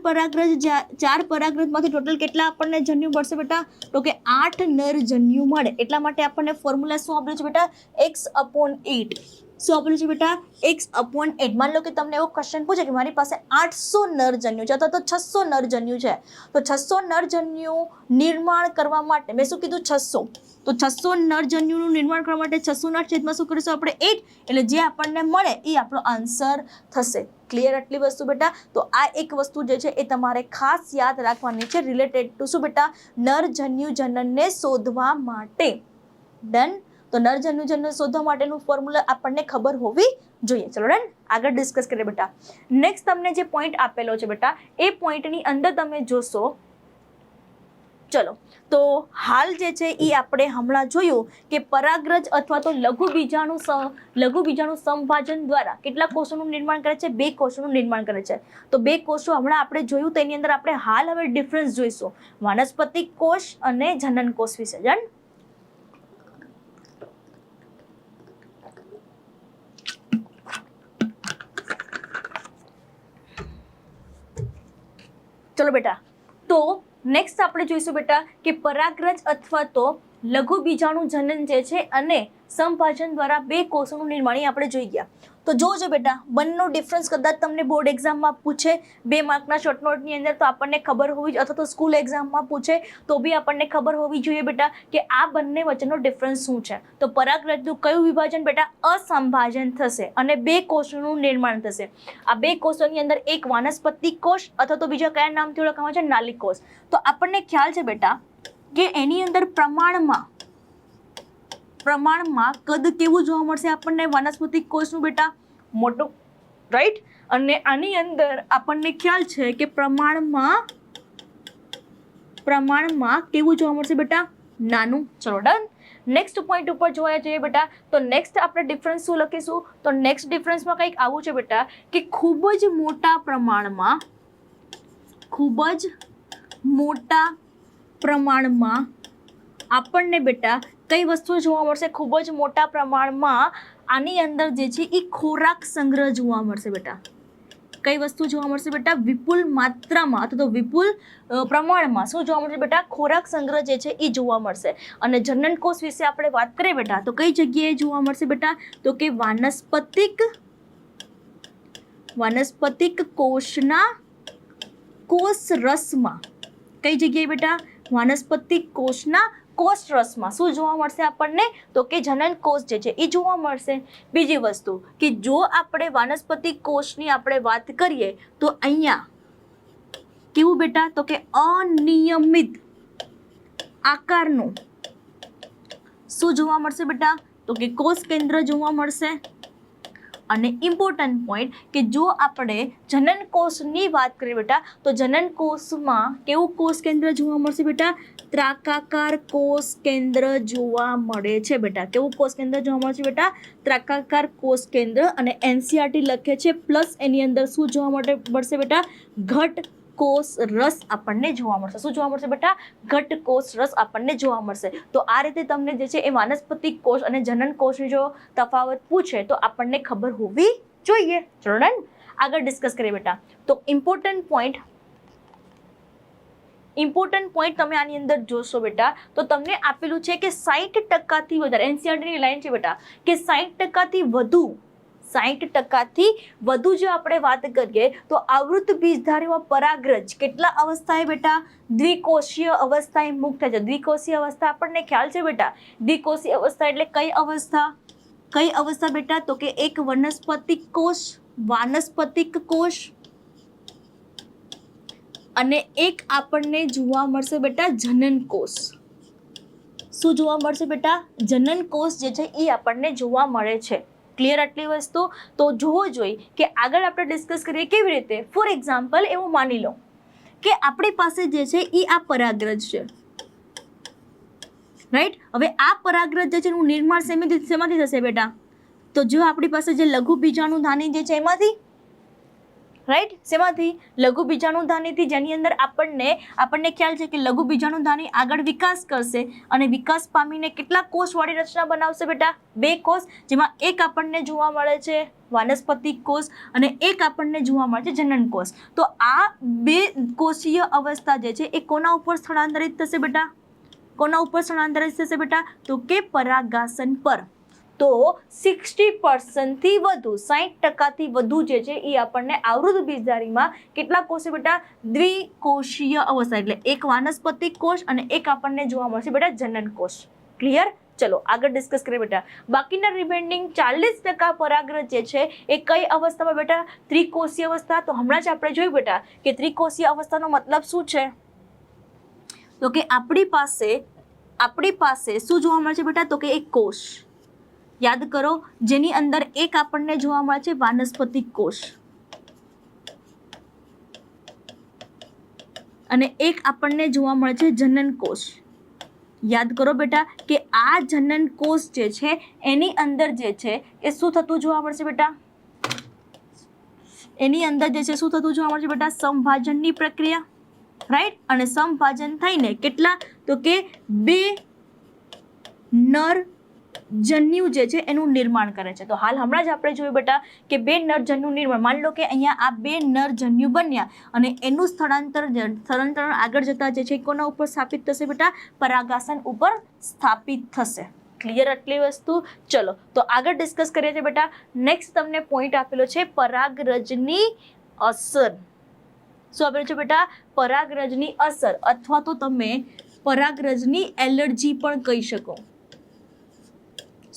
A: પરાગરજમાંથી ટોટલ કેટલા આપણને જન્યુ મળશે બેટા? તો કે 8 નરજન્યુ મળે. એટલા માટે આપણને ફોર્મ્યુલા શું આપેલું છે બેટા? x/8. શું આપેલું છે બેટા? x/8. માની લો કે તમને એવો ક્વેશ્ચન પૂછે કે મારી પાસે 800 નરજન્યુ છે અથવા તો 600 નરજન્યુ છે, તો 600 નરજન્યુ નિર્માણ કરવા માટે મેં શું કીધું? 600. તો 600 નરજન્યુનું નિર્માણ કરવા માટે 600 ના છેદમાં શું કરીશું આપણે? 8. એટલે જે આપણને મળે એ આપણો આન્સર થશે. ક્લિયર આટલી વસ્તુ બેટા? તો આ એક વસ્તુ જે છે એ તમારે ખાસ યાદ રાખવાની છે રિલેટેડ ટુ શું બેટા? નરજન્યુ જનનને શોધવા માટે. ડન. તો નરજન્યુ જનન શોધવા માટેનું ફોર્મ્યુલા આપણને ખબર હોવી જોઈએ. ચલો ડન. આગળ ડિસ્કસ કરીએ બેટા. નેક્સ્ટ તમને જે પોઈન્ટ આપેલો છે બેટા એ પોઈન્ટની અંદર તમે જોશો. ચલો તો હાલ જે છે એ આપણે હમણાં જોયું કે પરાગરજ અથવા તો લઘુ બીજાણુ સંભાજન દ્વારા કેટલા કોષોનું નિર્માણ કરે છે? 2 કોષોનું નિર્માણ કરે છે. તો 2 કોષો હમણાં આપણે જોયું, તેની અંદર આપણે હાલ હવે ડિફરન્સ જોઈશું વાનસ્પતિક કોષ અને જનન કોષ વિશે. જાણ. ચલો બેટા, તો નેક્સ્ટ આપણે જોઈશું બેટા કે પરાગરજ અથવા તો લઘુ બીજાણુ જનન જે છે અને સમભાજન દ્વારા બે કોષોનું નિર્માણ આપણે જોઈ ગયા. તો જોજો બેટા, બંનેનો ડિફરન્સ કદાચ તમને બોર્ડ એક્ઝામમાં પૂછે 2 માર્કના શોર્ટ નોટની અંદર, તો આપણને ખબર હોવી અથવા તો સ્કૂલ એક્ઝામમાં પૂછે તો બી આપણને ખબર હોવી જોઈએ બેટા કે આ બંને વચ્ચેનો ડિફરન્સ શું છે. તો પરાગરજનું કયું વિભાજન બેટા? અસંભાજન થશે અને બે કોષોનું નિર્માણ થશે. આ બે કોષોની અંદર એક વાનસ્પતિક કોષ અથવા તો બીજા કયા નામથી ઓળખવામાં છે? નાલી કોષ. તો આપણને ખ્યાલ છે બેટા કે એની અંદર પ્રમાણમાં કદ કેવું જોવા મળશે આપણને? વાનસ્પતિક કોષનું બેટા મોટું, રાઈટ. અને આની અંદર આપણને ખ્યાલ છે કે પ્રમાણમાં કેવું જોવા મળશે બેટા? નાનું. ચલો ડન. નેક્સ્ટ પોઈન્ટ ઉપર જોવા જઈએ બેટા, તો નેક્સ્ટ આપણે ડિફરન્સ શું લખીશું? તો નેક્સ્ટ ડિફરન્સમાં કંઈક આવું છે બેટા કે ખૂબ જ મોટા પ્રમાણમાં આપણને બેટા કઈ વસ્તુ જોવા મળશે? ખૂબ જ મોટા પ્રમાણમાં આની અંદર જે છે એ ખોરાક સંગ્રહ જોવા મળશે બેટા. કઈ વસ્તુ જોવા મળશે બેટા? વિપુલ માત્રામાં અથવા તો વિપુલ પ્રમાણમાં શું જોવા મળશે બેટા? ખોરાક સંગ્રહ જે છે એ જોવા મળશે. અને જનન કોષ વિશે આપણે વાત કરીએ બેટા તો કઈ જગ્યાએ જોવા મળશે બેટા? તો કે વાનસ્પતિક કોષના કોષરસમાં. કઈ જગ્યાએ બેટા? વાનસ્પતિક કોષના કોષરસમાં શું જોવા મળશે આપણને? તો કે જનન કોષ જે છે એ જોવા મળશે. બીજી વસ્તુ કે જો આપણે વાનસ્પતિક કોષની આપણે વાત કરીએ તો અહીંયા કેવું બેટા? તો કે અનિયમિત આકારનું શું જોવા મળશે બેટા? તો કે કોષ કેન્દ્ર જોવા મળશે. અને ઇમ્પોર્ટન્ટ પોઈન્ટ કે જો આપણે જનન કોષની વાત કરીએ બેટા તો જનન કોષમાં કેવું કોષ કેન્દ્ર જોવા મળશે બેટા? ત્રાકાકાર કોષ કેન્દ્ર જોવા મળે છે બેટા. કેવું કોષ કેન્દ્ર જોવા મળશે બેટા? ત્રાકાકાર કોષ કેન્દ્ર. અને એનસીઆરટી લખે છે પ્લસ એની અંદર શું જોવા મળશે બેટા? ઘટ કોષ રસ આપણને જોવા મળશે. શું જોવા મળશે બેટા? ઘટ કોષ રસ આપણને જોવા મળશે. તો આ રીતે તમને જે છે એ વાનસ્પતિક કોષ અને જનન કોષની જો તફાવત પૂછે તો આપણને ખબર હોવી જોઈએ. ચલો ડન. આગળ ડિસ્કસ કરીએ બેટા. તો ઇમ્પોર્ટન્ટ પોઈન્ટ તમે આની અંદર જોશો બેટા તો તમને આપેલું છે કે 60%થી વધારે, એનસીઆરટીની લાઈન છે બેટા કે 60%થી વધુ જો આપણે વાત કરીએ તો આવૃત બીજધારીઓ પરાગરજ કેટલા અવસ્થાએ બેટા? દ્વિકોષીય અવસ્થાએ મુક્ત થાય છે. દ્વિકોષીય અવસ્થા આપણને ખ્યાલ છે બેટા? દ્વિકોષીય અવસ્થા એટલે કઈ અવસ્થા બેટા? તો કે એક વાનસ્પતિક કોષ અને એક આપણને જોવા મળશે બેટા જનન કોષ. શું જોવા મળશે બેટા? જનન કોષ જે છે એ આપણને જોવા મળે છે. ક્લિયર આટલી વસ્તુ? તો જોવો જોઈએ કે આગળ આપણે ડિસ્કસ કરીએ કેવી રીતે. ફોર એક્ઝામ્પલ એવું માની લો કે આપણી પાસે જે છે એ આ પરાગરજ છે, રાઈટ. હવે આ પરાગરજ જે છે એનું નિર્માણ શેમાંથી થશે બેટા? તો જો આપણી પાસે જે લઘુ બીજાણુધાની જે છે એમાંથી, રાઈટ. શેમાંથી? લઘુ બીજાણુધાનીથી, જેની અંદર આપણને ખ્યાલ છે કે લઘુ બીજાણુધાની આગળ વિકાસ કરશે અને વિકાસ પામીને કેટલા કોષવાળી રચના બનાવશે બેટા? 2 કોષ, જેમાં એક આપણને જોવા મળે છે વાનસ્પતિક કોષ અને એક આપણને જોવા મળે છે જનન કોષ. તો આ 2 કોષીય અવસ્થા જે છે એ કોના ઉપર સ્થળાંતરિત થશે બેટા? તો કે પરાગાસન પર. તો 60%થી વધુ, 60%થી વધુ જે છે એ આપણને આવૃત બીજધારીમાં કેટલા કોષ છે બેટા? દ્વિકોષીય અવસ્થા એટલે એક વાનસ્પતિક કોષ અને એક આપણને જોવા મળશે બેટા જનન કોષ. ક્લિયર? ચલો આગળ ડિસ્કસ કરીએ બેટા. બાકીના રિમેન્ડિંગ 40% પરાગરજ જે છે એ કઈ અવસ્થામાં બેટા? ત્રિકોષીય અવસ્થા. તો હમણાં જ આપણે જોયું બેટા કે ત્રિકોષીય અવસ્થાનો મતલબ શું છે? તો કે આપણી પાસે શું જોવા મળે છે બેટા? તો કે એક કોષ, યાદ કરો, જેની અંદર એક આપણને જોવા મળે છે વાનસ્પતિક કોષ અને એક આપણને જોવા મળે છે જનન કોષ. યાદ કરો બેટા કે આ જનન કોષ જે છે એની અંદર જે છે એ શું થતું જોવા મળશે બેટા? એની અંદર જે છે શું થતું જોવા મળશે બેટા? સમભાજનની પ્રક્રિયા, રાઈટ. અને સમભાજન થઈને કેટલા? તો કે 2 નર જન્યુ જે છે એનું નિર્માણ કરે છે. તો હાલ હમણાં જ આપણે જોયું બેટા કે બે નરજન્યુ નિર્માણ, માની લો કે અહીંયા આ બે નરજન્યુ બન્યા અને એનું સ્થળાંતરણ આગળ જતા જે છે કોના ઉપર સ્થાપિત થશે બેટા? પરાગાસન ઉપર સ્થાપિત થશે. ક્લિયર આટલી વસ્તુ? ચલો તો આગળ ડિસ્કસ કરીએ છીએ બેટા. નેક્સ્ટ તમને પોઈન્ટ આપેલો છે પરાગરજની અસર. શું આપેલું છે બેટા? પરાગરજની અસર, અથવા તો તમે પરાગરજની એલર્જી પણ કહી શકો.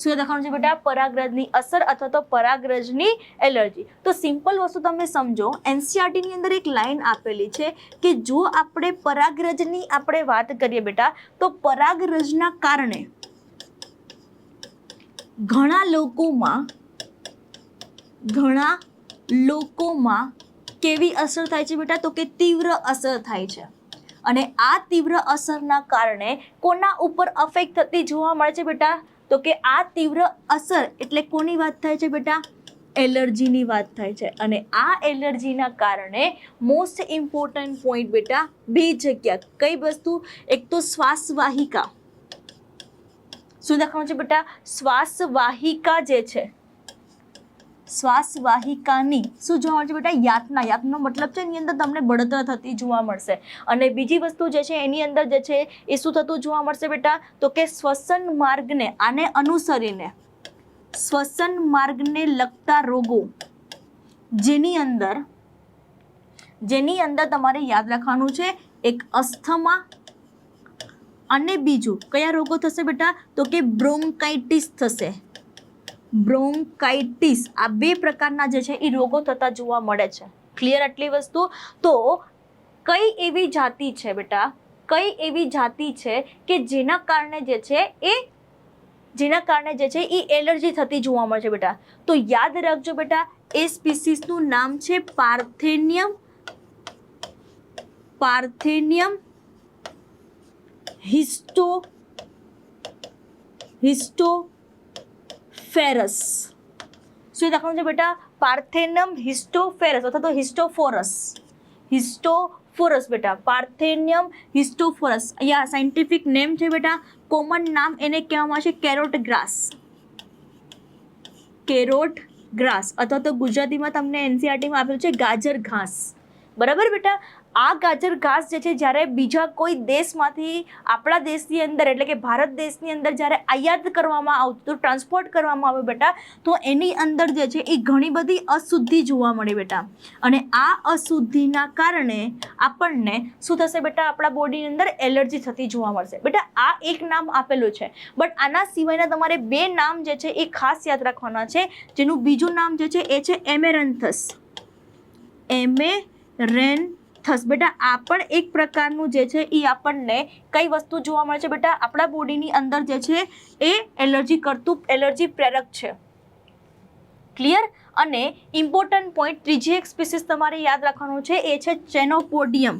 A: શું લખવાનું છે બેટા? પરાગરજની અસર અથવા તો પરાગરજની એલર્જી. તો સિમ્પલ વસ્તુ તમે સમજો, એનસીઈઆરટી ની અંદર એક લાઈન આપેલી છે કે જો આપણે પરાગરજની આપણે વાત કરીએ બેટા, તો પરાગરજના કારણે ઘણા લોકોમાં કેવી અસર થાય છે બેટા? તો કે તીવ્ર અસર થાય છે. અને આ તીવ્ર અસરના કારણે કોના ઉપર અફેક્ટ થતી જોવા મળે છે બેટા? તો કે આ તીવ્ર અસર એટલે કોની વાત થાય છે બેટા? એલર્જીની વાત થાય છે. અને આ એલર્જીના કારણે મોસ્ટ ઇમ્પોર્ટન્ટ પોઈન્ટ બેટા, બે જગ્યા. કઈ વસ્તુ? એક તો શ્વાસવાહિકા. શું લખવાનું છે બેટા? શ્વાસવાહિકા જે છે, શ્વાસવાહિકાની શું જોવા મળશે બેટા? યાતના. યાતનો મતલબ છે એની અંદર તમને બળતરા થતી જોવા મળશે. અને બીજી વસ્તુ જે છે એની અંદર જે છે એ શું થતું જોવા મળશે બેટા? તો કે શ્વસન માર્ગને, આને અનુસરીને શ્વસન માર્ગને લગતા રોગો, જેની અંદર તમારે યાદ રાખવાનું છે એક અસ્થમા અને બીજું કયા રોગો થશે બેટા? તો કે બ્રોન્કાઇટિસ થશે. બ્રોન્કાઇટિસ, આ બે પ્રકારના જે છે એ રોગો થતા જોવા મળે છે. ક્લિયર આટલી વસ્તુ? તો કઈ એવી જાતિ છે બેટા, કઈ એવી જાતિ છે કે જેના કારણે જે છે એ એલર્જી થતી જોવા મળે છે બેટા? તો યાદ રાખજો બેટા, એ સ્પીસીસનું નામ છે પાર્થેનિયમ હિસ્ટોફેરસ. શું લખવાનું છે બેટા? પાર્થેનિયમ હિસ્ટોફેરસ અથવા તો હિસ્ટોફોરસ બેટા. પાર્થેનિયમ હિસ્ટોફોરસ, અહીંયા સાયન્ટિફિક નેમ છે બેટા. કોમન નામ એને કહેવામાં આવે છે કેરોટ ગ્રાસ, અથવા તો ગુજરાતીમાં તમને એનસીઈઆરટીમાં આપેલું છે ગાજર ઘાસ. બરાબર બેટા? આ ગાજર ઘાસ જે છે જ્યારે બીજા કોઈ દેશમાંથી આપણા દેશની અંદર એટલે કે ભારત દેશની અંદર જ્યારે આયાત કરવામાં આવતું, ટ્રાન્સપોર્ટ કરવામાં આવે બેટા, તો એની અંદર જે છે એ ઘણી બધી અશુદ્ધિ જોવા મળે બેટા. અને આ અશુદ્ધિના કારણે આપણને શું થશે બેટા? આપણા બોડીની અંદર એલર્જી થતી જોવા મળશે બેટા. આ એક નામ આપેલું છે, બટ આના સિવાયના તમારે બે નામ જે છે એ ખાસ યાદ રાખવાના છે. જેનું બીજું નામ જે છે એ છે એમેરેન્થસ. બેટા આ પણ એક પ્રકારનું જે છે એ આપણને કઈ વસ્તુ જોવા મળે છે બેટા? આપણા બોડીની અંદર જે છે એ એલર્જી પ્રેરક છે. ક્લિયર? અને ઇમ્પોર્ટન્ટ પોઈન્ટ, ત્રીજી એક સ્પીસીસ તમારે યાદ રાખવાનું છે એ છે ચેનોપોડિયમ.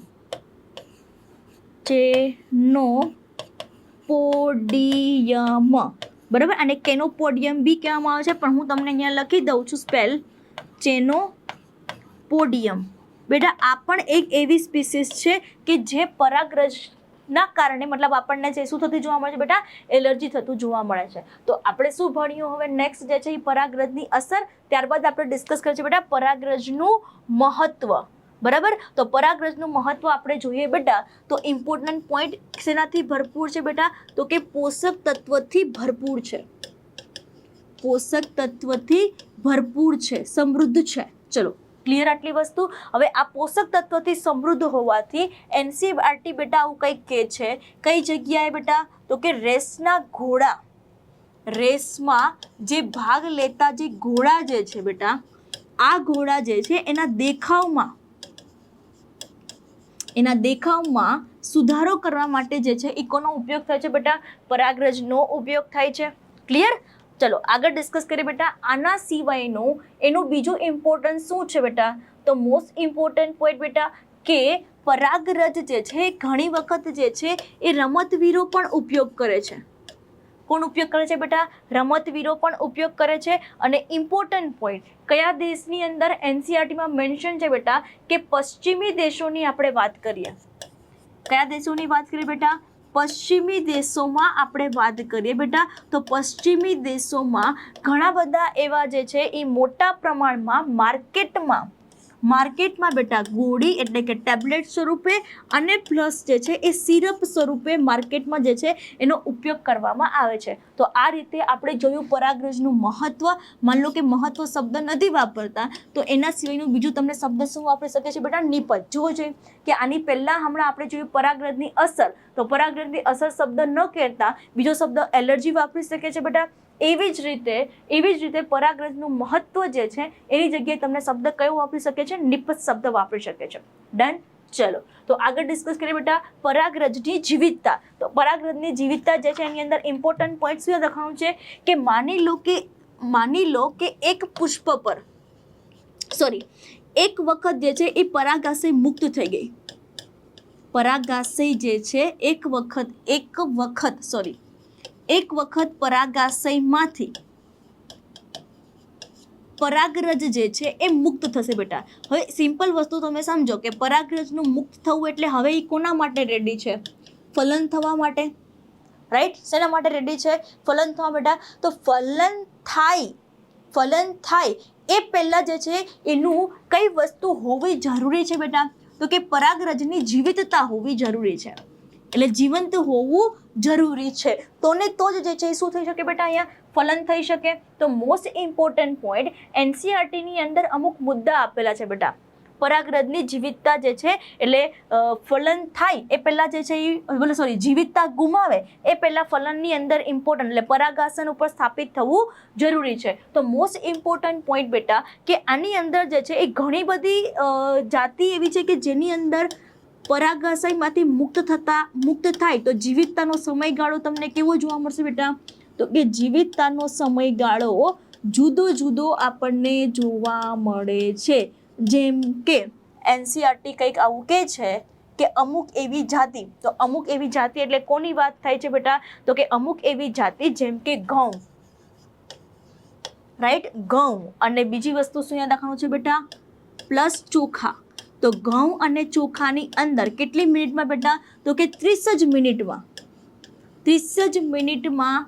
A: બરાબર? અને કેનોપોડિયમ બી કહેવામાં આવે છે, પણ હું તમને અહીંયા લખી દઉં છું સ્પેલ, ચેનોપોડિયમ. બેટા આ પણ એક એવી સ્પીસીસ છે કે જે પરાગરજના કારણે મતલબ આપણને જે શું થતું જોવા મળે છે બેટા? એલર્જી થતું જોવા મળે છે. તો આપણે શું ભણ્યું હવે? નેક્સ્ટ જે છે એ પરાગરજની અસર. ત્યારબાદ આપણે ડિસ્કસ કરીએ છીએ બેટા પરાગરજનું મહત્વ. બરાબર? તો પરાગરજનું મહત્વ આપણે જોઈએ બેટા, તો ઇમ્પોર્ટન્ટ પોઈન્ટ શેનાથી ભરપૂર છે બેટા? તો કે પોષક તત્વથી ભરપૂર છે. પોષક તત્વથી ભરપૂર છે, સમૃદ્ધ છે. ચલો ક્લિયર આટલી વસ્તુ? હવે આ પોષક તત્વથી સમૃદ્ધ હોવાથી એનસીઈઆરટી બેટા આવું કંઈક કહે છે. કઈ જગ્યાએ બેટા? તો કે રેસમાં જે ભાગ લેતા જે ઘોડા જે છે બેટા, આ ઘોડા જે છે એના દેખાવમાં સુધારો કરવા માટે જે છે એ કોનો ઉપયોગ થાય છે બેટા? પરાગરજનો ઉપયોગ થાય છે. ક્લિયર? ચલો આગળ ડિસ્કસ કરીએ બેટા. આના સિવાયનું એનું બીજું ઇમ્પોર્ટન્સ શું છે બેટા? તો મોસ્ટ ઇમ્પોર્ટન્ટ પોઈન્ટ બેટા કે પરાગરજ જે છે ઘણી વખત જે છે એ રમતવીરો પણ ઉપયોગ કરે છે. કોણ ઉપયોગ કરે છે બેટા? રમતવીરો પણ ઉપયોગ કરે છે. અને ઇમ્પોર્ટન્ટ પોઈન્ટ કયા દેશની અંદર એનસીઈઆરટીમાં મેન્શન છે બેટા? કે પશ્ચિમી દેશોની આપણે વાત કરીએ. કયા દેશોની વાત કરીએ બેટા? પશ્ચિમી દેશોમાં આપણે વાત કરીએ બેટા તો પશ્ચિમી દેશોમાં ઘણા બધા એવા જે છે એ મોટા પ્રમાણમાં માર્કેટમાં બેટા ગોળી એટલે કે ટેબ્લેટ સ્વરૂપે અને પ્લસ જે છે એ સિરપ સ્વરૂપે માર્કેટમાં જે છે એનો ઉપયોગ કરવામાં આવે છે. તો આ રીતે આપણે જોયું પરાગરજનું મહત્વ. માન લો કે મહત્વ શબ્દ નથી વાપરતા તો એના સિવાયનું બીજું તમને શબ્દ શું વાપરી શકે છે બેટા? નિપજ. જોવો જોઈએ કે આની પહેલાં હમણાં આપણે જોયું પરાગરજની અસર, તો પરાગરજની અસર શબ્દ ન કહેતા બીજો શબ્દ એલર્જી વાપરી શકે છે બેટા. એવી જ રીતે પરાગરજનું મહત્વ જે છે એની જગ્યાએ તમને શબ્દ કયો વાપરી શકે છે? નિપજ શબ્દ વાપરી શકે છે. ડન. ચલો તો આગળ ડિસ્કસ કરીએ બેટા પરાગરજની જીવિતતા. તો પરાગરજની જીવિતતા જે છે એની અંદર ઇમ્પોર્ટન્ટ પોઈન્ટ શું લખવાનું છે કે માની લો કે એક પુષ્પ પર એક વખત જે છે એ પરાગાશય મુક્ત થઈ ગઈ. પરાગાશય જે છે એક વખત પરાગાશયમાંથી પરાગરજ જે છે એ મુક્ત થશે બેટા. હવે સિમ્પલ વસ્તુ તમે સમજો કે પરાગરજનું મુક્ત થવું એટલે હવે એ કોના માટે રેડી છે? ફલન થવા માટે. રાઈટ. શેના માટે રેડી છે? ફલન થવા બેટા. તો ફલન થાય એ પહેલા જે છે એનું કઈ વસ્તુ હોવી જરૂરી છે બેટા? તો કે પરાગરજની જીવિતતા હોવી જરૂરી છે. એટલે જીવંત હોવું જરૂરી છે તો જ જે છે શું થઈ શકે બેટા? અહીંયા ફલન થઈ શકે. તો મોસ્ટ ઇમ્પોર્ટન્ટ પોઈન્ટ એનસીઆરટીની અંદર અમુક મુદ્દા આપેલા છે બેટા. પરાગરજની જીવિતતા જે છે એટલે ફલન થાય એ પહેલા જે છે જીવિતતા ગુમાવે એ પહેલા ફલનની અંદર ઇમ્પોર્ટન્ટ એટલે પરાગાસન ઉપર સ્થાપિત થવું જરૂરી છે. તો મોસ્ટ ઇમ્પોર્ટન્ટ પોઈન્ટ બેટા કે આની અંદર જે છે એ ઘણી બધી જાતિ એવી છે કે જેની અંદર પરાગાશયમાંથી મુક્ત થાય તો જીવિતતાનો સમયગાળો તમને કેવો જોવા મળશે બેટા? તો કે જીવિતતાનો સમયગાળો જુદો આપણને જોવા મળે છે. જેમ કે એનસીઆરટી કંઈક આવું કહે છે કે અમુક એવી જાતિ, તો અમુક એવી જાતિ એટલે કોની વાત થાય છે બેટા? તો કે અમુક એવી જાતિ જેમ કે ઘઉં, રાઈટ, ઘઉં અને બીજી વસ્તુ શું યાદ રાખવાનું છે બેટા? પ્લસ ચોખા. તો ઘઉં અને ચોખાની અંદર કેટલી મિનિટમાં બેટા? તો કે 30 જ મિનિટમાં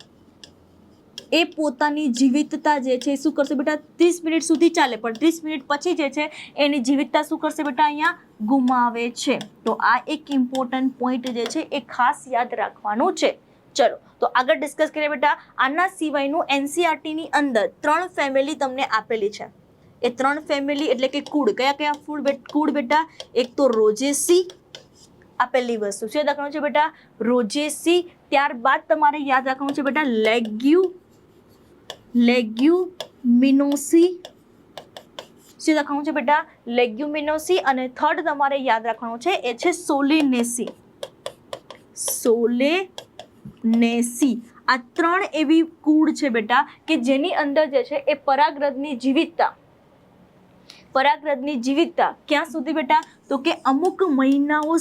A: એ પોતાની જીવિતતા જે છે શું કરશે બેટા? 30 મિનિટ સુધી ચાલે પણ 30 મિનિટ પછી જે છે એની જીવિતતા શું કરશે બેટા? અહીંયા ગુમાવે છે. તો આ એક ઇમ્પોર્ટન્ટ પોઈન્ટ જે છે એ ખાસ યાદ રાખવાનું છે. ચલો તો આગળ ડિસ્કસ કરીએ બેટા. આના સિવાયનું એનસીઆરટીની અંદર 3 ફેમિલી તમને આપેલી છે. એ 3 ફેમિલી એટલે કે કુળ. કયા કુળ બેટા? એક તો રોજેસી, આ પહેલી વસ્તુ શું યાદ રાખવાનું છે બેટા? રોજેસી. ત્યારબાદ તમારે યાદ રાખવાનું છે બેટા લેગ્યુમિનોસી. શું રાખવાનું છે બેટા? લેગ્યુમિનોસી. અને થર્ડ તમારે યાદ રાખવાનું છે એ છે સોલેનેસી. આ 3 એવી કુળ છે બેટા કે જેની અંદર જે છે એ પરાગરજની જીવિતતા ક્યાં સુધી બેટા? તો કે અમુક મહિનાઓ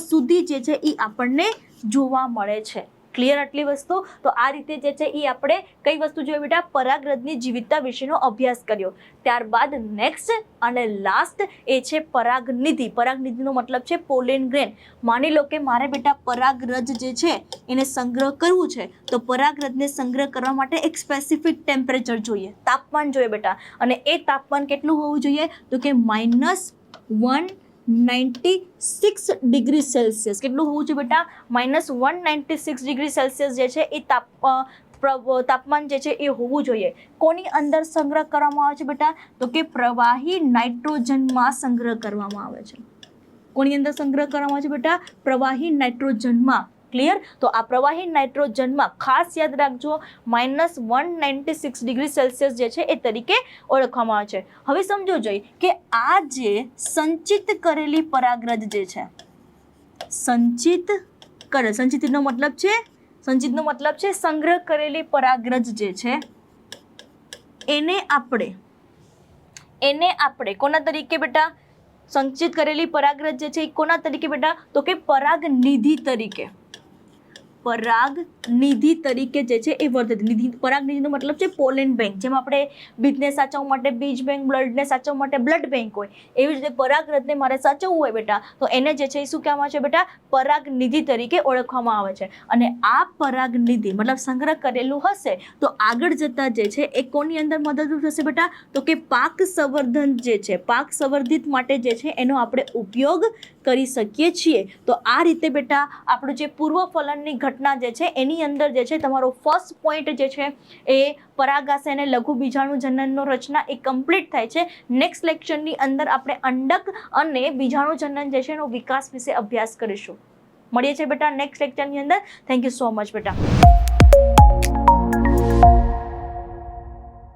A: સુધી જે છે એ આપણને જોવા મળે છે. ક્લિયર આટલી વસ્તુ? તો આ રીતે જે છે એ આપણે કઈ વસ્તુ જોઈએ બેટા? પરાગરજની જીવિતતા વિશેનો અભ્યાસ કર્યો. ત્યારબાદ નેક્સ્ટ અને લાસ્ટ એ છે પરાગનિધિ. પરાગનિધિનો મતલબ છે પોલેન ગ્રેન. માની લો કે મારે બેટા પરાગરજ જે છે એને સંગ્રહ કરવું છે તો પરાગરજને સંગ્રહ કરવા માટે એક સ્પેસિફિક ટેમ્પરેચર જોઈએ, તાપમાન જોઈએ બેટા. અને એ તાપમાન કેટલું હોવું જોઈએ? તો કે -196 ડિગ્રી સેલ્સિયસ. કેટલું હોવું જોઈએ બેટા? -196 ડિગ્રી સેલ્સિયસ જે છે એ તાપમાન જે છે એ હોવું જોઈએ. કોની અંદર સંગ્રહ કરવામાં આવે છે બેટા? તો કે પ્રવાહી નાઇટ્રોજનમાં સંગ્રહ કરવામાં આવે છે. કોની અંદર સંગ્રહ કરવામાં આવે છે બેટા? પ્રવાહી નાઇટ્રોજનમાં. ક્લિયર? તો આ પ્રવાહી નાઇટ્રોજનમાં ખાસ યાદ રાખજો -196 ડિગ્રી સેલ્સિયસ જે છે એ તરીકે ઓળખવામાં આવે છે. હવે સમજો જોઈએ કે આ જે સંચિત કરેલી પરાગરજ જે છે, સંચિતનો મતલબ છે સંગ્રહ કરેલી પરાગરજ જે છે એને આપણે કોના તરીકે બેટા? સંચિત કરેલી પરાગરજ જે છે એ કોના તરીકે બેટા? તો કે પરાગનિધિ તરીકે. પરાગ નિધિ તરીકે જે છે એ વર્તે. પરાગ નિધિનો મતલબ છે પોલેન બેંક. જેમ આપણે બીજને સાચવવા માટે બીજ બેંક, બ્લડને સાચવવા માટે બ્લડ બેંક હોય, એવી જ રીતે પરાગ રથને મારે સાચવવું હોય બેટા તો એને જે છે એ શું કહેવામાં આવે છે બેટા? પરાગ નિધિ તરીકે ઓળખવામાં આવે છે. અને આ પરાગ નિધિ મતલબ સંગ્રહ કરેલું હશે તો આગળ જતા જે છે એ કોની અંદર મદદરૂપ થશે બેટા? તો કે પાક સંવર્ધન જે છે, પાક સંવર્ધિત માટે જે છે એનો આપણે ઉપયોગ કરી શકીએ છીએ. તો આ રીતે બેટા આપણું જે પૂર્વ ફલનની ઘટના જે છે એની અંદર જે છે તમારો ફર્સ્ટ પોઈન્ટ જે છે એ પરાગાશય અને લઘુ બીજાણુ જનનનો રચના એ કમ્પ્લીટ થાય છે. નેક્સ્ટ લેક્ચરની અંદર આપણે અંડક અને બીજાણુ જનન જે છે એનો વિકાસ વિશે અભ્યાસ કરીશું. મળીએ છીએ બેટા નેક્સ્ટ લેક્ચરની અંદર. થેન્ક યુ સો મચ બેટા.